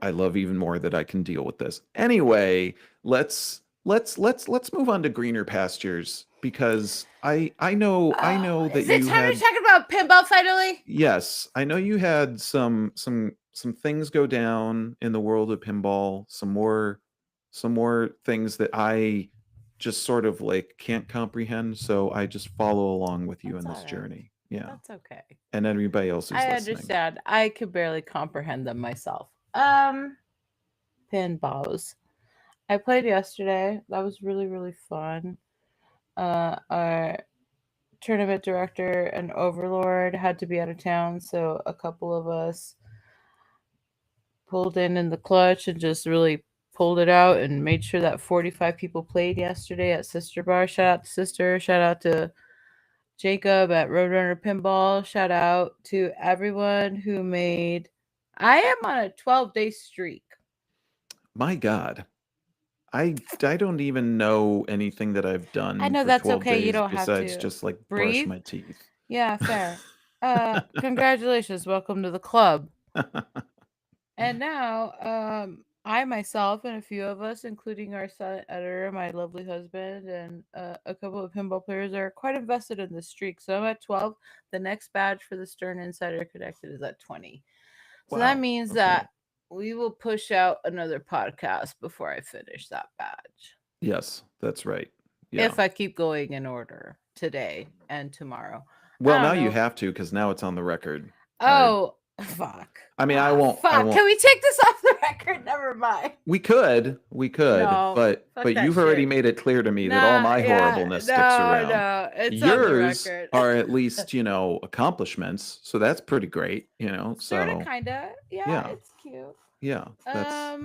[SPEAKER 1] I love even more that I can deal with this. Anyway, let's move on to greener pastures because I know that
[SPEAKER 2] Is it
[SPEAKER 1] you
[SPEAKER 2] time to
[SPEAKER 1] had
[SPEAKER 2] talk about pinball finally?
[SPEAKER 1] yes, I know you had some things go down in the world of pinball, some more things that I just sort of like can't comprehend, so I just follow along with you in
[SPEAKER 2] That's
[SPEAKER 1] this
[SPEAKER 2] all right.
[SPEAKER 1] journey. Yeah.
[SPEAKER 2] That's okay.
[SPEAKER 1] And everybody else who's
[SPEAKER 2] I
[SPEAKER 1] listening.
[SPEAKER 2] understand. I could barely comprehend them myself. Pinballs. I played yesterday. That was really, really fun. Our tournament director and overlord had to be out of town, so a couple of us pulled in the clutch and just really pulled it out and made sure that 45 people played yesterday at Sister Bar. Shout out to Sister. Shout out to Jacob at Roadrunner Pinball. Shout out to everyone who made. I am on a 12-day streak.
[SPEAKER 1] My God. I don't even know anything that I've
[SPEAKER 2] I
[SPEAKER 1] done
[SPEAKER 2] know
[SPEAKER 1] for
[SPEAKER 2] that's
[SPEAKER 1] 12
[SPEAKER 2] okay. You
[SPEAKER 1] days
[SPEAKER 2] don't have
[SPEAKER 1] besides
[SPEAKER 2] to
[SPEAKER 1] just like brush
[SPEAKER 2] breathe.
[SPEAKER 1] my teeth.
[SPEAKER 2] Yeah, fair. Congratulations. Welcome to the club. And now, I myself and a few of us, including our silent editor, my lovely husband, and a couple of pinball players, are quite invested in this streak. So I'm at 12. The next badge for the Stern Insider Connected is at 20. So that
[SPEAKER 1] Wow.
[SPEAKER 2] means
[SPEAKER 1] Okay.
[SPEAKER 2] that we will push out another podcast before I finish that badge.
[SPEAKER 1] Yes, that's right. Yeah.
[SPEAKER 2] If I keep going in order today and tomorrow.
[SPEAKER 1] Well,
[SPEAKER 2] I
[SPEAKER 1] now
[SPEAKER 2] don't
[SPEAKER 1] you
[SPEAKER 2] know.
[SPEAKER 1] have to because now it's on the record.
[SPEAKER 2] Oh, fuck.
[SPEAKER 1] I mean, I
[SPEAKER 2] Ah,
[SPEAKER 1] won't. I
[SPEAKER 2] fuck.
[SPEAKER 1] won't.
[SPEAKER 2] Can we take this off the record? Never mind.
[SPEAKER 1] We could,
[SPEAKER 2] No,
[SPEAKER 1] but
[SPEAKER 2] fuck that
[SPEAKER 1] you've already
[SPEAKER 2] shit.
[SPEAKER 1] made it clear to me that all
[SPEAKER 2] Nah,
[SPEAKER 1] my
[SPEAKER 2] yeah,
[SPEAKER 1] horribleness sticks
[SPEAKER 2] no,
[SPEAKER 1] around.
[SPEAKER 2] no. It's on the
[SPEAKER 1] Yours
[SPEAKER 2] record.
[SPEAKER 1] are at least, accomplishments, so that's pretty great,
[SPEAKER 2] Sorta,
[SPEAKER 1] so
[SPEAKER 2] kinda. Yeah,
[SPEAKER 1] yeah.
[SPEAKER 2] it's cute.
[SPEAKER 1] Yeah, that's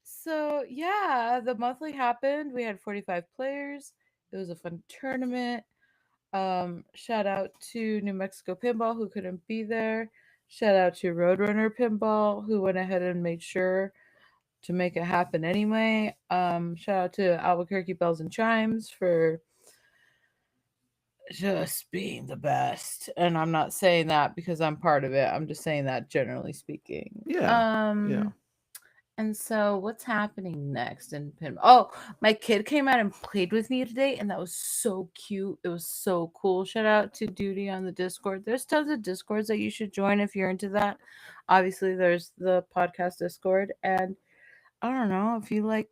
[SPEAKER 2] So yeah, the monthly happened. We had 45 players. It was a fun tournament. Shout out to New Mexico Pinball who couldn't be there. Shout out to Roadrunner Pinball who went ahead and made sure to make it happen anyway. Shout out to Albuquerque Bells and Chimes for just being the best. And I'm not saying that because I'm part of it. I'm just saying that generally speaking.
[SPEAKER 1] yeah.
[SPEAKER 2] And so what's happening next in pinball? Oh, my kid came out and played with me today, and that was so cute. It was so cool. Shout out to Duty on the Discord. There's tons of Discords that you should join if you're into that. Obviously, there's the podcast Discord, and I don't know if you like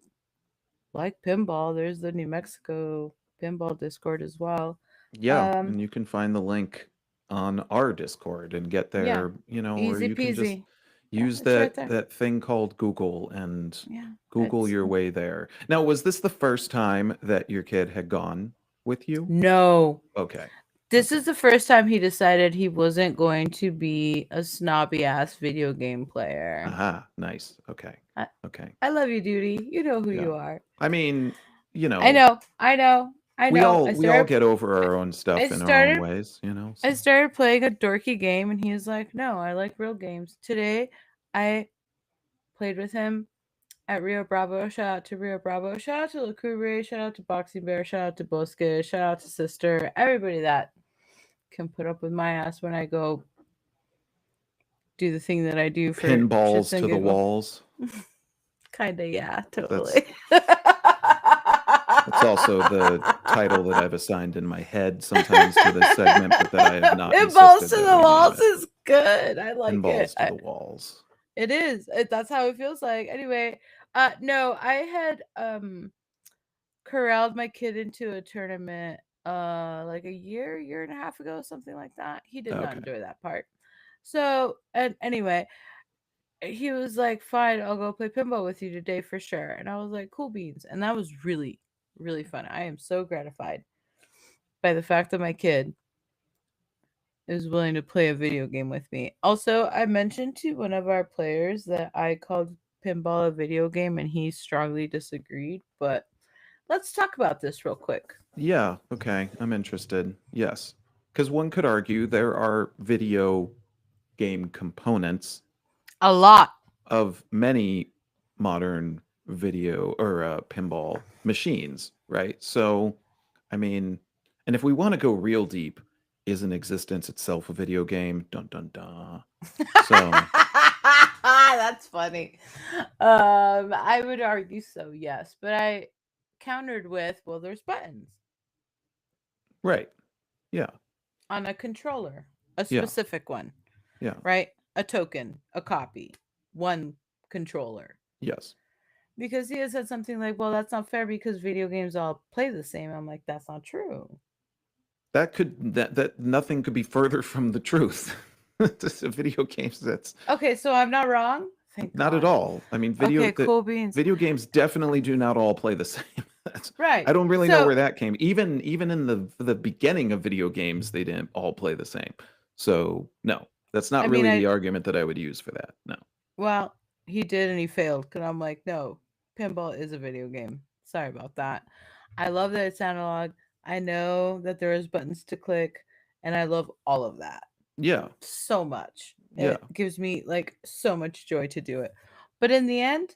[SPEAKER 2] pinball. There's the New Mexico Pinball Discord as well.
[SPEAKER 1] Yeah,
[SPEAKER 2] Um,
[SPEAKER 1] and you can find the link on our Discord and get
[SPEAKER 2] yeah,
[SPEAKER 1] there, or
[SPEAKER 2] easy
[SPEAKER 1] you can just
[SPEAKER 2] peasy. Yeah,
[SPEAKER 1] use
[SPEAKER 2] it's right
[SPEAKER 1] that
[SPEAKER 2] there.
[SPEAKER 1] that thing called Google and
[SPEAKER 2] Yeah,
[SPEAKER 1] Google
[SPEAKER 2] it's
[SPEAKER 1] your way there. Now, was this the first time that your kid had gone with you?
[SPEAKER 2] no.
[SPEAKER 1] Okay.
[SPEAKER 2] This
[SPEAKER 1] Okay.
[SPEAKER 2] is the first time he decided he wasn't going to be a snobby ass video game player.
[SPEAKER 1] Aha, nice. Okay.
[SPEAKER 2] I,
[SPEAKER 1] Okay.
[SPEAKER 2] I love you, Duty. You know who
[SPEAKER 1] Yeah.
[SPEAKER 2] you are.
[SPEAKER 1] I mean,
[SPEAKER 2] I know. I know. I
[SPEAKER 1] we
[SPEAKER 2] know.
[SPEAKER 1] all we all get over our own
[SPEAKER 2] I
[SPEAKER 1] stuff in our own
[SPEAKER 2] started
[SPEAKER 1] ways.
[SPEAKER 2] I
[SPEAKER 1] So
[SPEAKER 2] started playing a dorky game and he was like, "No, I like real games." Today I played with him at Rio Bravo. Shout out to Rio Bravo. Shout out to Lacubre. Shout out to Boxing Bear. Shout out to Bosque. Shout out to Sister. Everybody that can put up with my ass when I go do the thing that I do for
[SPEAKER 1] pinballs
[SPEAKER 2] shits and
[SPEAKER 1] to the
[SPEAKER 2] giggles.
[SPEAKER 1] walls.
[SPEAKER 2] Kinda, yeah,
[SPEAKER 1] That's
[SPEAKER 2] totally.
[SPEAKER 1] that's also the title that I've assigned in my head sometimes to this segment, but that I have not
[SPEAKER 2] Pinballs
[SPEAKER 1] insisted
[SPEAKER 2] to
[SPEAKER 1] that
[SPEAKER 2] the
[SPEAKER 1] we name
[SPEAKER 2] walls
[SPEAKER 1] it.
[SPEAKER 2] is good. I like it.
[SPEAKER 1] Pinballs to the walls.
[SPEAKER 2] It is. That's how it feels like. Anyway, no, I had corralled my kid into a tournament like a year and a half ago, something like that. He did not
[SPEAKER 1] Okay.
[SPEAKER 2] enjoy that part. So, and anyway, he was like, "Fine, I'll go play pinball with you today for sure." And I was like, "Cool beans." And that was really, really fun. I am so gratified by the fact that my kid is willing to play a video game with me. Also, I mentioned to one of our players that I called pinball a video game and he strongly disagreed, but let's talk about this real quick.
[SPEAKER 1] Yeah, okay. I'm interested. Yes. Because one could argue there are video game components
[SPEAKER 2] A lot.
[SPEAKER 1] of many modern video or pinball machines, right? So, I mean, and if we want to go real deep, is an existence itself a video game? Dun dun dun. So,
[SPEAKER 2] That's funny. I would argue so, yes, but I countered with, well, there's buttons
[SPEAKER 1] right. Yeah.
[SPEAKER 2] on a controller, a
[SPEAKER 1] Yeah.
[SPEAKER 2] specific one,
[SPEAKER 1] Yeah.
[SPEAKER 2] right? A token, a copy, one controller.
[SPEAKER 1] Yes.
[SPEAKER 2] Because he had said something like, well, that's not fair because video games all play the same. I'm like, that's not true.
[SPEAKER 1] That nothing could be further from the truth. This video games, that's
[SPEAKER 2] Okay, so I'm not wrong. Thank
[SPEAKER 1] not at
[SPEAKER 2] God.
[SPEAKER 1] all. I mean,
[SPEAKER 2] Okay, cool beans.
[SPEAKER 1] video games definitely do not all play the same.
[SPEAKER 2] Right.
[SPEAKER 1] I don't really know
[SPEAKER 2] So-
[SPEAKER 1] where that came. Even in the beginning of video games, they didn't all play the same. So no, that's not
[SPEAKER 2] I mean,
[SPEAKER 1] really the argument that I would use for that. No.
[SPEAKER 2] Well, he did and he failed because I'm like, no, pinball is a video game. Sorry about that. I love that it's analog. I know that there is buttons to click, and I love all of that
[SPEAKER 1] Yeah.
[SPEAKER 2] so much.
[SPEAKER 1] Yeah.
[SPEAKER 2] It gives me like so much joy to do it. But in the end,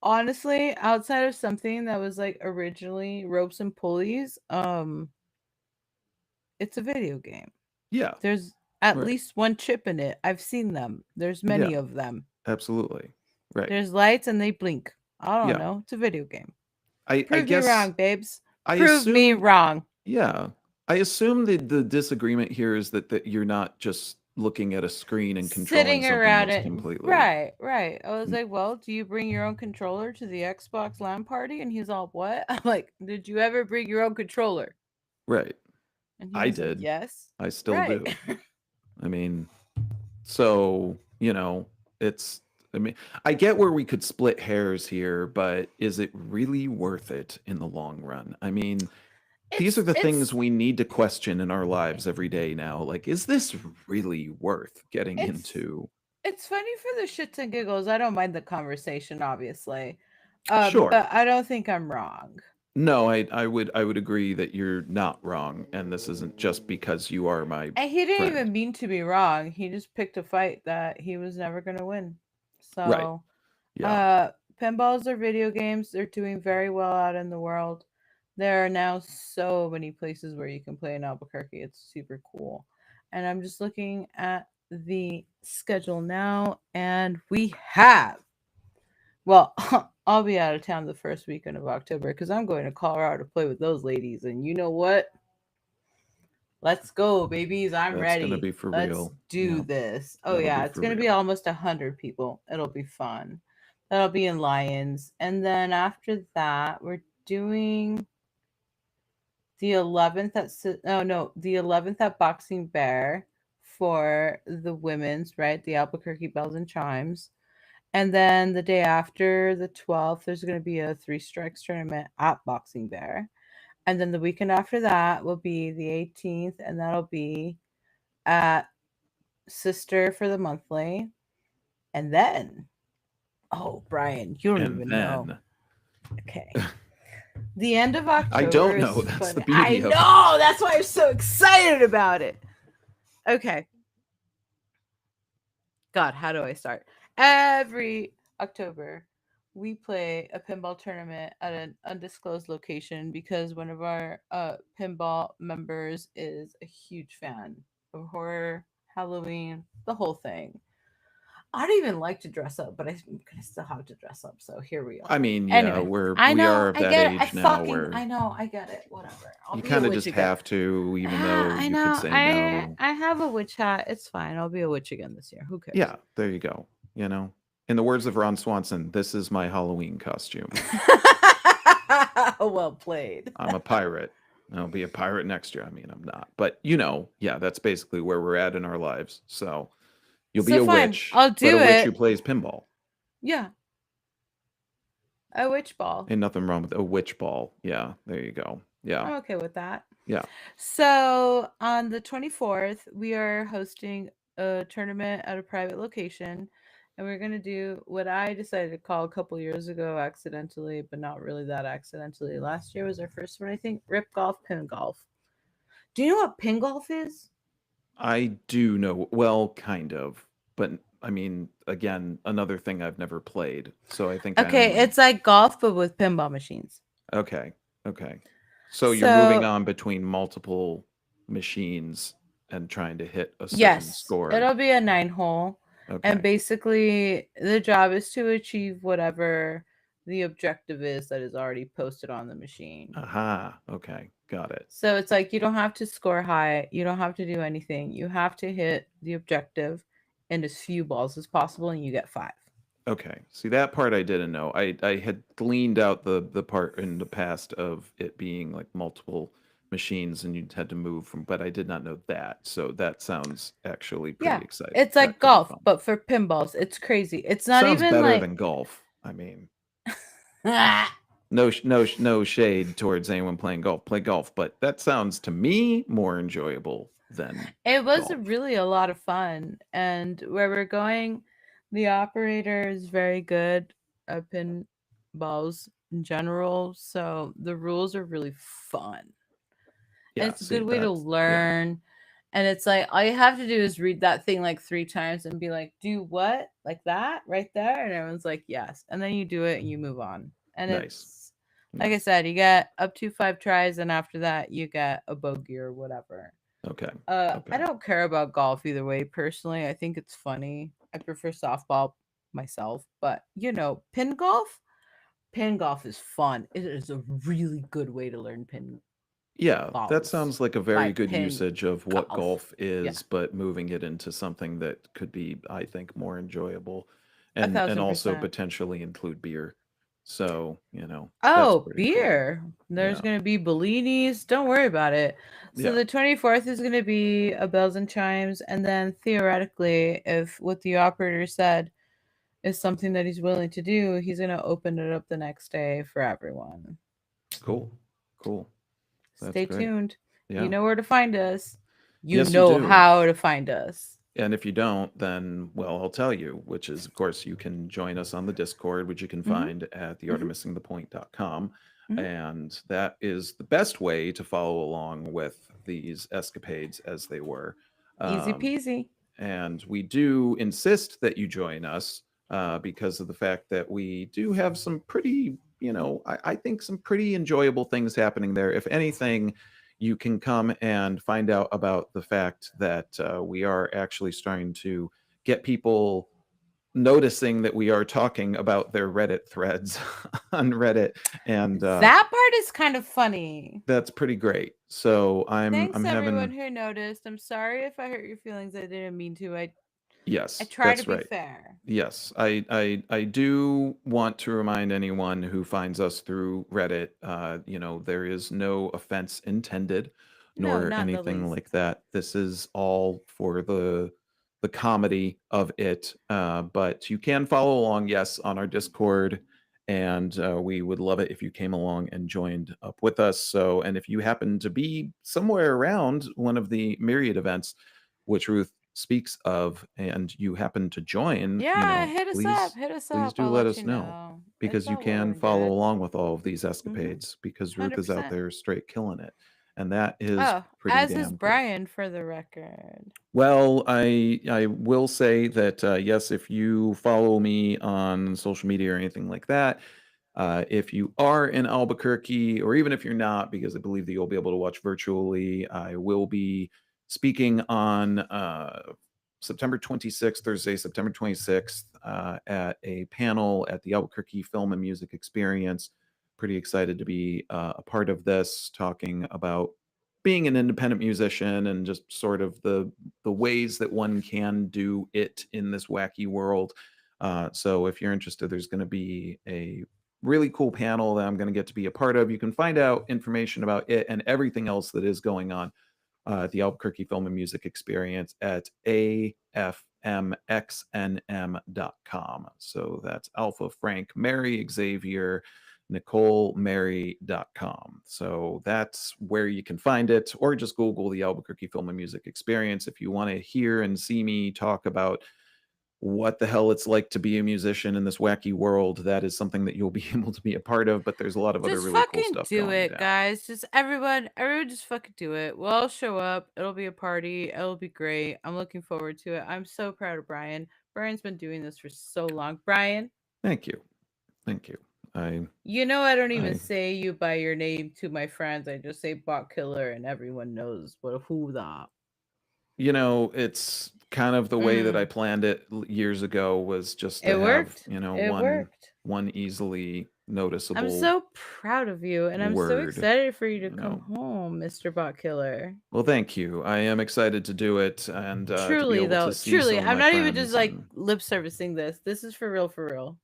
[SPEAKER 2] honestly, outside of something that was like originally ropes and pulleys, it's a video game.
[SPEAKER 1] Yeah.
[SPEAKER 2] There's at
[SPEAKER 1] Right.
[SPEAKER 2] least one chip in it. I've seen them. There's many
[SPEAKER 1] Yeah.
[SPEAKER 2] of them.
[SPEAKER 1] Absolutely. Right.
[SPEAKER 2] There's lights and they blink. I don't
[SPEAKER 1] Yeah.
[SPEAKER 2] know. It's a video game.
[SPEAKER 1] I
[SPEAKER 2] Prove
[SPEAKER 1] guess
[SPEAKER 2] me wrong, babes.
[SPEAKER 1] I
[SPEAKER 2] Prove me
[SPEAKER 1] assume
[SPEAKER 2] wrong.
[SPEAKER 1] yeah. I assume the disagreement here is that you're not just looking at a screen and controlling
[SPEAKER 2] Sitting
[SPEAKER 1] something
[SPEAKER 2] around
[SPEAKER 1] else
[SPEAKER 2] it.
[SPEAKER 1] completely.
[SPEAKER 2] Right, right. I was
[SPEAKER 1] Mm.
[SPEAKER 2] like, well, do you bring your own controller to the Xbox LAN party? And he's all, what? I'm like, did you ever bring your own controller?
[SPEAKER 1] Right.
[SPEAKER 2] And he
[SPEAKER 1] I
[SPEAKER 2] was like,
[SPEAKER 1] did.
[SPEAKER 2] yes.
[SPEAKER 1] I still
[SPEAKER 2] Right.
[SPEAKER 1] do. I mean, so, it's I mean, I get where we could split hairs here, but is it really worth it in the long run? I mean, these are the things we need to question in our lives every day now. Like, is this really worth getting
[SPEAKER 2] It's-
[SPEAKER 1] into?
[SPEAKER 2] It's funny for the shits and giggles. I don't mind the conversation, obviously.
[SPEAKER 1] Sure.
[SPEAKER 2] But I don't think I'm wrong.
[SPEAKER 1] No, I would agree that you're not wrong, and this isn't just because you are my
[SPEAKER 2] And he didn't
[SPEAKER 1] friend.
[SPEAKER 2] even mean to be wrong. He just picked a fight that he was never going to win. So,
[SPEAKER 1] Yeah.
[SPEAKER 2] pinballs are video games. They're doing very well out in the world. There are now so many places where you can play in Albuquerque. It's super cool. And I'm just looking at the schedule now, and we have. Well, I'll be out of town the first weekend of October because I'm going to Colorado to play with those ladies. And you know what? Let's go, babies. I'm
[SPEAKER 1] That's
[SPEAKER 2] ready.
[SPEAKER 1] gonna be for
[SPEAKER 2] Let's
[SPEAKER 1] real.
[SPEAKER 2] do
[SPEAKER 1] Yeah.
[SPEAKER 2] this. Oh,
[SPEAKER 1] That'll
[SPEAKER 2] yeah.
[SPEAKER 1] be
[SPEAKER 2] It's
[SPEAKER 1] for
[SPEAKER 2] going to be
[SPEAKER 1] real.
[SPEAKER 2] almost 100 people. It'll be fun. That'll be in Lions. And then after that, we're doing the 11th at the 11th at Boxing Bear for the women's, right? The Albuquerque Bells and Chimes. And then the day after, the 12th, there's going to be a 3 Strikes tournament at Boxing Bear. And then the weekend after that will be the 18th, and that'll be at Sister for the monthly. And then, oh, Brian, you don't
[SPEAKER 1] And
[SPEAKER 2] even know.
[SPEAKER 1] then
[SPEAKER 2] Okay. The end of October.
[SPEAKER 1] I don't know.
[SPEAKER 2] is
[SPEAKER 1] That's the
[SPEAKER 2] funny. I
[SPEAKER 1] beauty of it.
[SPEAKER 2] know. That's why I'm so excited about it. Okay. God, how do I start? Every October, we play a pinball tournament at an undisclosed location because one of our pinball members is a huge fan of horror, Halloween, the whole thing. I don't even like to dress up, but I'm gonna still have to dress up. So here we are.
[SPEAKER 1] I mean, yeah,
[SPEAKER 2] Anyway,
[SPEAKER 1] we
[SPEAKER 2] I know,
[SPEAKER 1] are of
[SPEAKER 2] I
[SPEAKER 1] that
[SPEAKER 2] get
[SPEAKER 1] age
[SPEAKER 2] it.
[SPEAKER 1] now where
[SPEAKER 2] I know, I get it. Whatever. I'll
[SPEAKER 1] you
[SPEAKER 2] be a
[SPEAKER 1] kind of
[SPEAKER 2] witch
[SPEAKER 1] just
[SPEAKER 2] again.
[SPEAKER 1] have to, even
[SPEAKER 2] Ah,
[SPEAKER 1] though
[SPEAKER 2] I
[SPEAKER 1] you
[SPEAKER 2] know.
[SPEAKER 1] could say no.
[SPEAKER 2] I have a witch hat. It's fine. I'll be a witch again this year. Who cares?
[SPEAKER 1] Yeah, there you go. In the words of Ron Swanson, this is my Halloween costume.
[SPEAKER 2] Well played.
[SPEAKER 1] I'm a pirate. I'll be a pirate next year. I mean, I'm not, but yeah, that's basically where we're at in our lives. So you'll be
[SPEAKER 2] So
[SPEAKER 1] a
[SPEAKER 2] fine,
[SPEAKER 1] witch,
[SPEAKER 2] I'll
[SPEAKER 1] but
[SPEAKER 2] do
[SPEAKER 1] a witch
[SPEAKER 2] it.
[SPEAKER 1] who plays pinball.
[SPEAKER 2] Yeah. A witch ball.
[SPEAKER 1] Ain't nothing wrong with a witch ball. Yeah, there you go. Yeah,
[SPEAKER 2] I'm okay with that.
[SPEAKER 1] yeah.
[SPEAKER 2] So on the 24th, we are hosting a tournament at a private location. And we're going to do what I decided to call a couple years ago accidentally, but not really that accidentally. Last year was our first one, I think. Rip golf, pin golf. Do you know what pin golf is?
[SPEAKER 1] I do know, well, kind of, but I mean, again, another thing I've never played, so I think I
[SPEAKER 2] Okay,
[SPEAKER 1] only.
[SPEAKER 2] it's like golf, but with pinball machines.
[SPEAKER 1] Okay, okay. So you're moving
[SPEAKER 2] So,
[SPEAKER 1] on between multiple machines and trying to hit a certain
[SPEAKER 2] yes,
[SPEAKER 1] score.
[SPEAKER 2] it'll be a 9 hole. And
[SPEAKER 1] Okay.
[SPEAKER 2] basically, the job is to achieve whatever the objective is that is already posted on the machine.
[SPEAKER 1] Aha. Okay, got it.
[SPEAKER 2] So it's like you don't have to score high, you don't have to do anything. You have to hit the objective in as few balls as possible, and you get 5.
[SPEAKER 1] Okay. See, that part I didn't know. I had gleaned out the part in the past of it being like multiple machines and you had to move from, but I did not know that. So that sounds actually pretty
[SPEAKER 2] Yeah,
[SPEAKER 1] exciting.
[SPEAKER 2] it's
[SPEAKER 1] That
[SPEAKER 2] like
[SPEAKER 1] could be
[SPEAKER 2] golf,
[SPEAKER 1] fun.
[SPEAKER 2] but for pinballs. It's crazy. It's not
[SPEAKER 1] Sounds
[SPEAKER 2] even
[SPEAKER 1] better
[SPEAKER 2] like.
[SPEAKER 1] than golf. I mean, no shade towards anyone playing golf. Play golf, but that sounds to me more enjoyable than
[SPEAKER 2] It was
[SPEAKER 1] golf.
[SPEAKER 2] really a lot of fun. And where we're going, the operator is very good at pinballs in general. So the rules are really fun. And
[SPEAKER 1] Yeah,
[SPEAKER 2] it's a
[SPEAKER 1] see
[SPEAKER 2] good way to
[SPEAKER 1] that's yeah.
[SPEAKER 2] learn. And it's like all you have to do is read that thing like 3 times and be like, do what? Like that right there? And everyone's like, yes. And then you do it and you move on. And
[SPEAKER 1] Nice.
[SPEAKER 2] it's like I
[SPEAKER 1] Nice.
[SPEAKER 2] said, you get up to 5 tries, and after that you get a bogey or whatever.
[SPEAKER 1] Okay.
[SPEAKER 2] I
[SPEAKER 1] Okay.
[SPEAKER 2] don't care about golf either way personally. I think it's funny. I prefer softball myself, but pin golf is fun. It is a really good way to learn pin
[SPEAKER 1] Yeah, that
[SPEAKER 2] balls.
[SPEAKER 1] sounds like a very
[SPEAKER 2] By
[SPEAKER 1] good
[SPEAKER 2] pin
[SPEAKER 1] usage of what
[SPEAKER 2] golf.
[SPEAKER 1] golf
[SPEAKER 2] Yeah,
[SPEAKER 1] is, but moving it into something that could be, I think, more enjoyable
[SPEAKER 2] a
[SPEAKER 1] and
[SPEAKER 2] thousand
[SPEAKER 1] also
[SPEAKER 2] percent.
[SPEAKER 1] potentially include beer. So, that's
[SPEAKER 2] Oh,
[SPEAKER 1] pretty cool.
[SPEAKER 2] beer. There's
[SPEAKER 1] Yeah.
[SPEAKER 2] gonna be Bellinis. Don't worry about it. So
[SPEAKER 1] Yeah.
[SPEAKER 2] the 24th is gonna be a bells and chimes, and then theoretically, if what the operator said is something that he's willing to do, he's gonna open it up the next day for everyone.
[SPEAKER 1] Cool. Cool. That's
[SPEAKER 2] Stay
[SPEAKER 1] great.
[SPEAKER 2] tuned. You
[SPEAKER 1] Yeah.
[SPEAKER 2] know where to find us. You
[SPEAKER 1] Yes, you
[SPEAKER 2] know
[SPEAKER 1] do.
[SPEAKER 2] how to find us.
[SPEAKER 1] And if you don't, then, well, I'll tell you, which is, of course, you can join us on the Discord, which you can
[SPEAKER 2] Hmm.
[SPEAKER 1] find at
[SPEAKER 2] Hmm.
[SPEAKER 1] theartofmissingthepoint.com.
[SPEAKER 2] Hmm.
[SPEAKER 1] And that is the best way to follow along with these escapades as they were.
[SPEAKER 2] Easy
[SPEAKER 1] Um,
[SPEAKER 2] peasy.
[SPEAKER 1] and we do insist that you join us because of the fact that we do have some pretty, I think some pretty enjoyable things happening there. If anything, you can come and find out about the fact that we are actually starting to get people noticing that we are talking about their Reddit threads on Reddit, and
[SPEAKER 2] That part is kind of funny.
[SPEAKER 1] that's pretty great. So I'm
[SPEAKER 2] Thanks
[SPEAKER 1] I'm
[SPEAKER 2] everyone
[SPEAKER 1] having
[SPEAKER 2] who noticed. I'm sorry if I hurt your feelings. I didn't mean to. I
[SPEAKER 1] yes,
[SPEAKER 2] try to
[SPEAKER 1] that's
[SPEAKER 2] be
[SPEAKER 1] right.
[SPEAKER 2] fair.
[SPEAKER 1] Yes, I do want to remind anyone who finds us through Reddit, there is no offense intended,
[SPEAKER 2] No,
[SPEAKER 1] nor
[SPEAKER 2] not in the
[SPEAKER 1] anything
[SPEAKER 2] least.
[SPEAKER 1] like that. This is all for the comedy of it. But you can follow along, yes, on our Discord, and we would love it if you came along and joined up with us. So, and if you happen to be somewhere around one of the myriad events, which Ruth speaks of, and you happen to join,
[SPEAKER 2] Yeah, hit us up.
[SPEAKER 1] please
[SPEAKER 2] Hit us
[SPEAKER 1] please
[SPEAKER 2] up.
[SPEAKER 1] do
[SPEAKER 2] I'll
[SPEAKER 1] let
[SPEAKER 2] let
[SPEAKER 1] us
[SPEAKER 2] you
[SPEAKER 1] know
[SPEAKER 2] know. It's
[SPEAKER 1] because you
[SPEAKER 2] all well
[SPEAKER 1] can
[SPEAKER 2] and
[SPEAKER 1] follow
[SPEAKER 2] good.
[SPEAKER 1] along with all of these
[SPEAKER 2] Mm-hmm.
[SPEAKER 1] escapades because Ruth is out
[SPEAKER 2] 100%.
[SPEAKER 1] there straight killing it, and that is
[SPEAKER 2] Oh,
[SPEAKER 1] pretty
[SPEAKER 2] as is
[SPEAKER 1] damn cool.
[SPEAKER 2] Brian for the record.
[SPEAKER 1] Well, I will say that yes, if you follow me on social media or anything like that, if you are in Albuquerque, or even if you're not, because I believe that you'll be able to watch virtually, I will be speaking on September 26th, Thursday, September 26th, at a panel at the Albuquerque Film and Music Experience. Pretty excited to be a part of this, talking about being an independent musician and just sort of the ways that one can do it in this wacky world. So if you're interested, there's going to be a really cool panel that I'm going to get to be a part of. You can find out information about it and everything else that is going on the Albuquerque Film and Music Experience at afmxnm.com. So that's Alpha Frank Mary Xavier Nicole Mary.com. So that's where you can find it, or just Google the Albuquerque Film and Music Experience if you want to hear and see me talk about what the hell it's like to be a musician in this wacky world. That is something that you'll be able to be a part of, but there's a lot of other
[SPEAKER 2] Just
[SPEAKER 1] really cool
[SPEAKER 2] fucking
[SPEAKER 1] stuff
[SPEAKER 2] do
[SPEAKER 1] going
[SPEAKER 2] it,
[SPEAKER 1] down.
[SPEAKER 2] guys. Just everyone just fucking do it. We'll all show up. It'll be a party. It'll be great. I'm looking forward to it. I'm so proud of Brian. Brian's been doing this for so long. Brian,
[SPEAKER 1] Thank you. Thank you. I
[SPEAKER 2] you know I don't even
[SPEAKER 1] I
[SPEAKER 2] say you by your name to my friends. I just say bot killer and everyone knows what who the
[SPEAKER 1] it's kind of the way that I
[SPEAKER 2] mm.
[SPEAKER 1] planned it years ago, was just
[SPEAKER 2] It
[SPEAKER 1] to have,
[SPEAKER 2] worked. It
[SPEAKER 1] one
[SPEAKER 2] worked.
[SPEAKER 1] easily
[SPEAKER 2] I'm
[SPEAKER 1] noticeable
[SPEAKER 2] so proud of you and I'm so
[SPEAKER 1] word,
[SPEAKER 2] excited for you to
[SPEAKER 1] you
[SPEAKER 2] come
[SPEAKER 1] know.
[SPEAKER 2] home, Mr. Bot Killer.
[SPEAKER 1] Well, thank you. I am excited to do it, and to be
[SPEAKER 2] Truly
[SPEAKER 1] able to
[SPEAKER 2] though,
[SPEAKER 1] see
[SPEAKER 2] truly.
[SPEAKER 1] some of
[SPEAKER 2] I'm
[SPEAKER 1] my
[SPEAKER 2] not even just
[SPEAKER 1] friends
[SPEAKER 2] like
[SPEAKER 1] and
[SPEAKER 2] lip servicing this. This is for real, for real.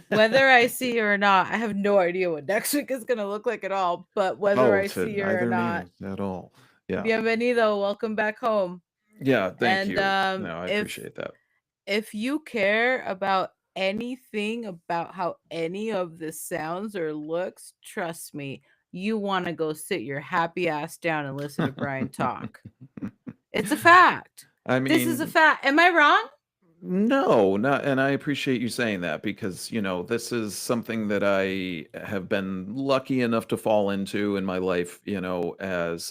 [SPEAKER 2] Whether I
[SPEAKER 1] thank you.
[SPEAKER 2] see you or not, I have no idea what next week is gonna look like at all. But whether
[SPEAKER 1] Oh,
[SPEAKER 2] I
[SPEAKER 1] to
[SPEAKER 2] see you or
[SPEAKER 1] neither
[SPEAKER 2] not,
[SPEAKER 1] me at all. Yeah.
[SPEAKER 2] bienvenido, welcome back home.
[SPEAKER 1] Yeah, thank
[SPEAKER 2] And
[SPEAKER 1] you. No, I
[SPEAKER 2] if
[SPEAKER 1] appreciate that.
[SPEAKER 2] you care about anything about how any of this sounds or looks, trust me, you want to go sit your happy ass down and listen to Brian talk. It's a fact.
[SPEAKER 1] I
[SPEAKER 2] This is a
[SPEAKER 1] mean,
[SPEAKER 2] fact. Am I wrong?
[SPEAKER 1] no, not, and I appreciate you saying that, because, this is something that I have been lucky enough to fall into in my life, as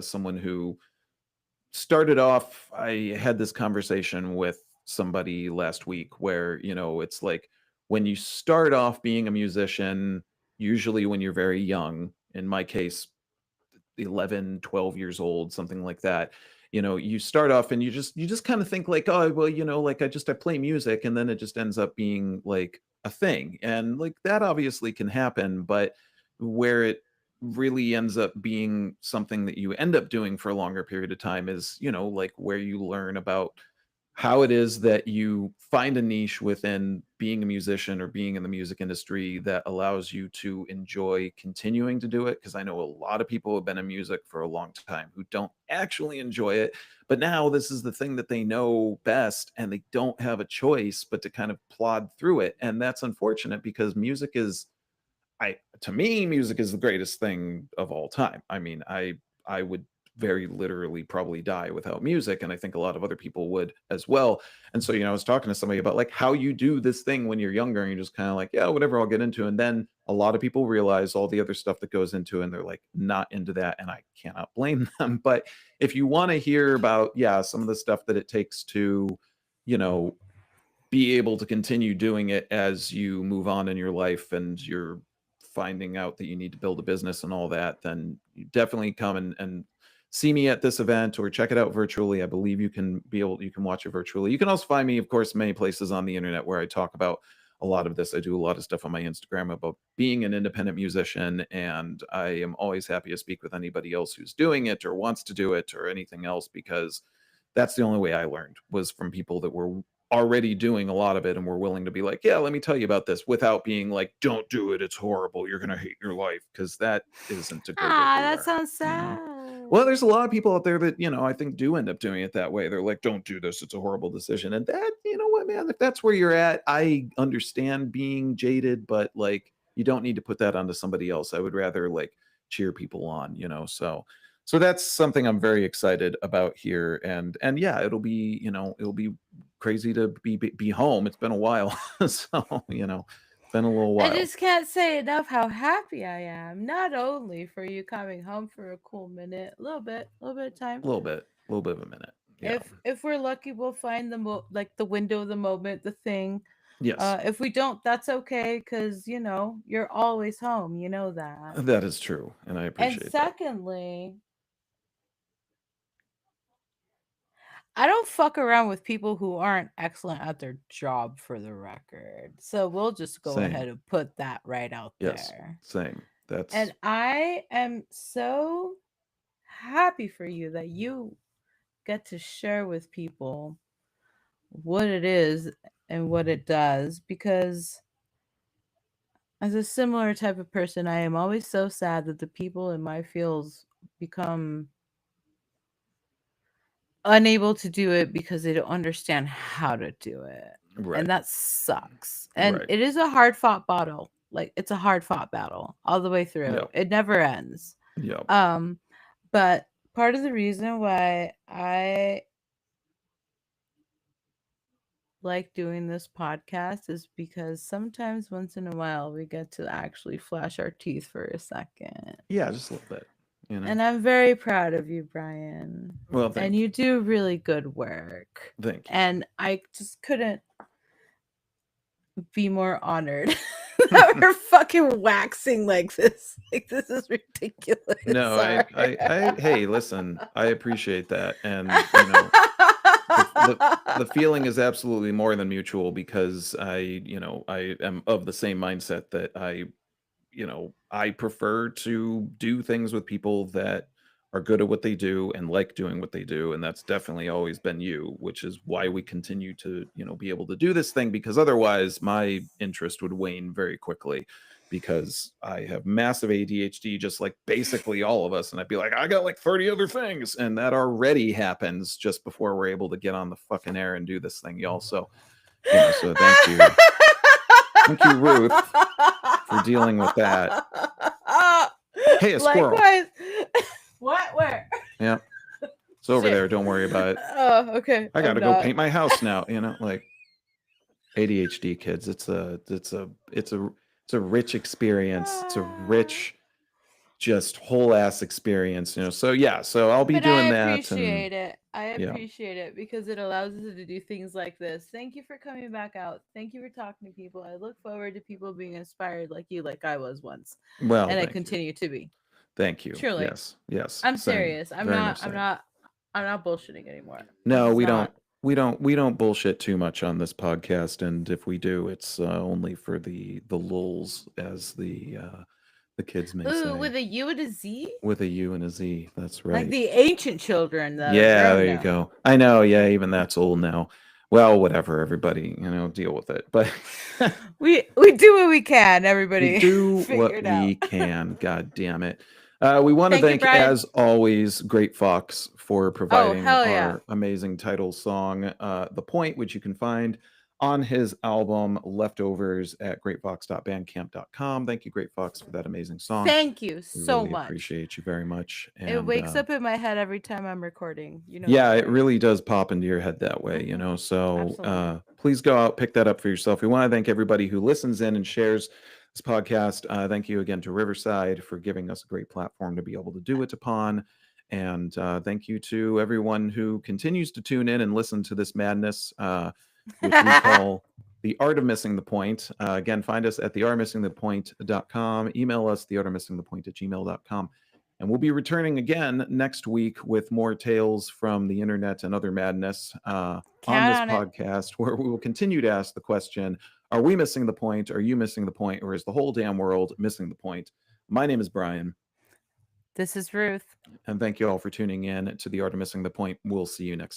[SPEAKER 1] someone who started off. I had this conversation with somebody last week where, it's like, when you start off being a musician, usually when you're very young, in my case, 11, 12 years old, something like that. You start off and you just kind of think like, oh, well, like I play music, and then it just ends up being like a thing. And like that obviously can happen, but where it really ends up being something that you end up doing for a longer period of time is, like where you learn about how it is that you find a niche within being a musician or being in the music industry that allows you to enjoy continuing to do it. Because I know a lot of people have been in music for a long time who don't actually enjoy it, but now this is the thing that they know best, and they don't have a choice but to kind of plod through it. And that's unfortunate, because music is, I to me, music is the greatest thing of all time. I mean, I would very literally probably die without music, and I think a lot of other people would as well. And so, I was talking to somebody about like how you do this thing when you're younger, and you're just kind of like, yeah, whatever, I'll get into. And then a lot of people realize all the other stuff that goes into it, and they're like not into that, and I cannot blame them. But if you want to hear about, yeah, some of the stuff that it takes to, you know, be able to continue doing it as you move on in your life, and you're finding out that you need to build a business and all that, then you definitely come and see me at this event, or check it out virtually. I believe you can watch it virtually. You can also find me, of course, many places on the internet where I talk about a lot of this. I do a lot of stuff on my Instagram about being an independent musician, and I am always happy to speak with anybody else who's doing it or wants to do it or anything else, because that's the only way I learned, was from people that were already doing a lot of it and were willing to be like, yeah, let me tell you about this, without being like, don't do it, it's horrible, you're going to hate your life, because that isn't a good way
[SPEAKER 2] Ah,
[SPEAKER 1] to
[SPEAKER 2] that
[SPEAKER 1] learn,
[SPEAKER 2] sounds
[SPEAKER 1] well,
[SPEAKER 2] sad.
[SPEAKER 1] there's a lot of people out there that, I think do end up doing it that way. They're like, don't do this, it's a horrible decision. And that, you know what, man, if that's where you're at, I understand being jaded, but like, you don't need to put that onto somebody else. I would rather like cheer people on, so that's something I'm very excited about here. And yeah, it'll be crazy to be home. It's been a while. So, it's been a little
[SPEAKER 2] I
[SPEAKER 1] while.
[SPEAKER 2] just can't say enough how happy I am, not only for you coming home for a cool minute, a little bit of time.
[SPEAKER 1] A little bit of a minute. Yeah.
[SPEAKER 2] If we're lucky, we'll find like the window of the moment, the thing.
[SPEAKER 1] Yes.
[SPEAKER 2] If we don't, that's okay, because you're always home. You know that.
[SPEAKER 1] That is true, and I
[SPEAKER 2] And
[SPEAKER 1] appreciate that.
[SPEAKER 2] secondly, I don't fuck around with people who aren't excellent at their job, for the record. So we'll just go
[SPEAKER 1] Same.
[SPEAKER 2] ahead and put that right out
[SPEAKER 1] Yes.
[SPEAKER 2] there.
[SPEAKER 1] Same.
[SPEAKER 2] And
[SPEAKER 1] That's
[SPEAKER 2] I am so happy for you that you get to share with people what it is and what it does, because as a similar type of person, I am always so sad that the people in my fields become unable to do it because they don't understand how to do it.
[SPEAKER 1] Right.
[SPEAKER 2] And that sucks. And
[SPEAKER 1] Right.
[SPEAKER 2] it is a hard fought battle. Like it's a hard fought battle all the way through.
[SPEAKER 1] Yep.
[SPEAKER 2] It never ends.
[SPEAKER 1] Yep.
[SPEAKER 2] But part of the reason why I like doing this podcast is because sometimes once in a while we get to actually flash our teeth for a second.
[SPEAKER 1] Yeah, just a little bit. You know.
[SPEAKER 2] And I'm very proud of you, Brian.
[SPEAKER 1] Well, thank
[SPEAKER 2] and you do really good work.
[SPEAKER 1] Thank you.
[SPEAKER 2] And I just couldn't be more honored that we're fucking waxing like this. Like this is ridiculous.
[SPEAKER 1] No,
[SPEAKER 2] Sorry.
[SPEAKER 1] I hey, listen, I appreciate that, and you know, the feeling is absolutely more than mutual because I am of the same mindset that I prefer to do things with people that are good at what they do and like doing what they do, and that's definitely always been you, which is why we continue to be able to do this thing, because otherwise my interest would wane very quickly, because I have massive ADHD, just like basically all of us, and I'd be like, I got like 30 other things, and that already happens just before we're able to get on the fucking air and do this thing, y'all. So so thank you, Ruth, for dealing with that. Hey, a squirrel.
[SPEAKER 2] Likewise. What? Where?
[SPEAKER 1] Yeah, it's over there. Don't worry about it.
[SPEAKER 2] Oh, okay.
[SPEAKER 1] I gotta go paint my house now. Like ADHD kids. It's a rich experience. It's a rich, just whole ass experience. So yeah. So I'll be doing that.
[SPEAKER 2] I appreciate it. I appreciate it because it allows us to do things like this. Thank you for coming back out. Thank you for talking to people. I look forward to people being inspired like you, like I was once.
[SPEAKER 1] Well,
[SPEAKER 2] and I continue to be.
[SPEAKER 1] Thank you.
[SPEAKER 2] Truly.
[SPEAKER 1] Yes.
[SPEAKER 2] I'm serious. I'm not bullshitting anymore.
[SPEAKER 1] No, we don't bullshit too much on this podcast, and if we do, it's only for the lulz, as the kids may say.
[SPEAKER 2] With a U and a Z?
[SPEAKER 1] With a U and a Z. That's right.
[SPEAKER 2] Like the ancient children, though.
[SPEAKER 1] Yeah, there you go. I know. Yeah, even that's old now. Well, whatever, everybody, deal with it. But
[SPEAKER 2] we do what we can, everybody.
[SPEAKER 1] We do what we can. God damn it. We want to thank, as always, Great Fox for providing our amazing title song, The Point, which you can find on his album Leftovers at greatfox.bandcamp.com. Thank you, Great Fox, for that amazing song.
[SPEAKER 2] Thank you so much.
[SPEAKER 1] Appreciate you very much. And,
[SPEAKER 2] it wakes up in my head every time I'm recording.
[SPEAKER 1] Yeah, it really does pop into your head that way, So please go out, pick that up for yourself. We want to thank everybody who listens in and shares this podcast. Thank you again to Riverside for giving us a great platform to be able to do it upon. And thank you to everyone who continues to tune in and listen to this madness, which we call The Art of Missing the Point. Again, find us at theartofmissingthepoint.com. Email us, theartofmissingthepoint@gmail.com. And we'll be returning again next week with more tales from the internet and other madness on this podcast, where we will continue to ask the question, are we missing the point? Are you missing the point? Or is the whole damn world missing the point? My name is Brian.
[SPEAKER 2] This is Ruth.
[SPEAKER 1] And thank you all for tuning in to The Art of Missing the Point. We'll see you next time.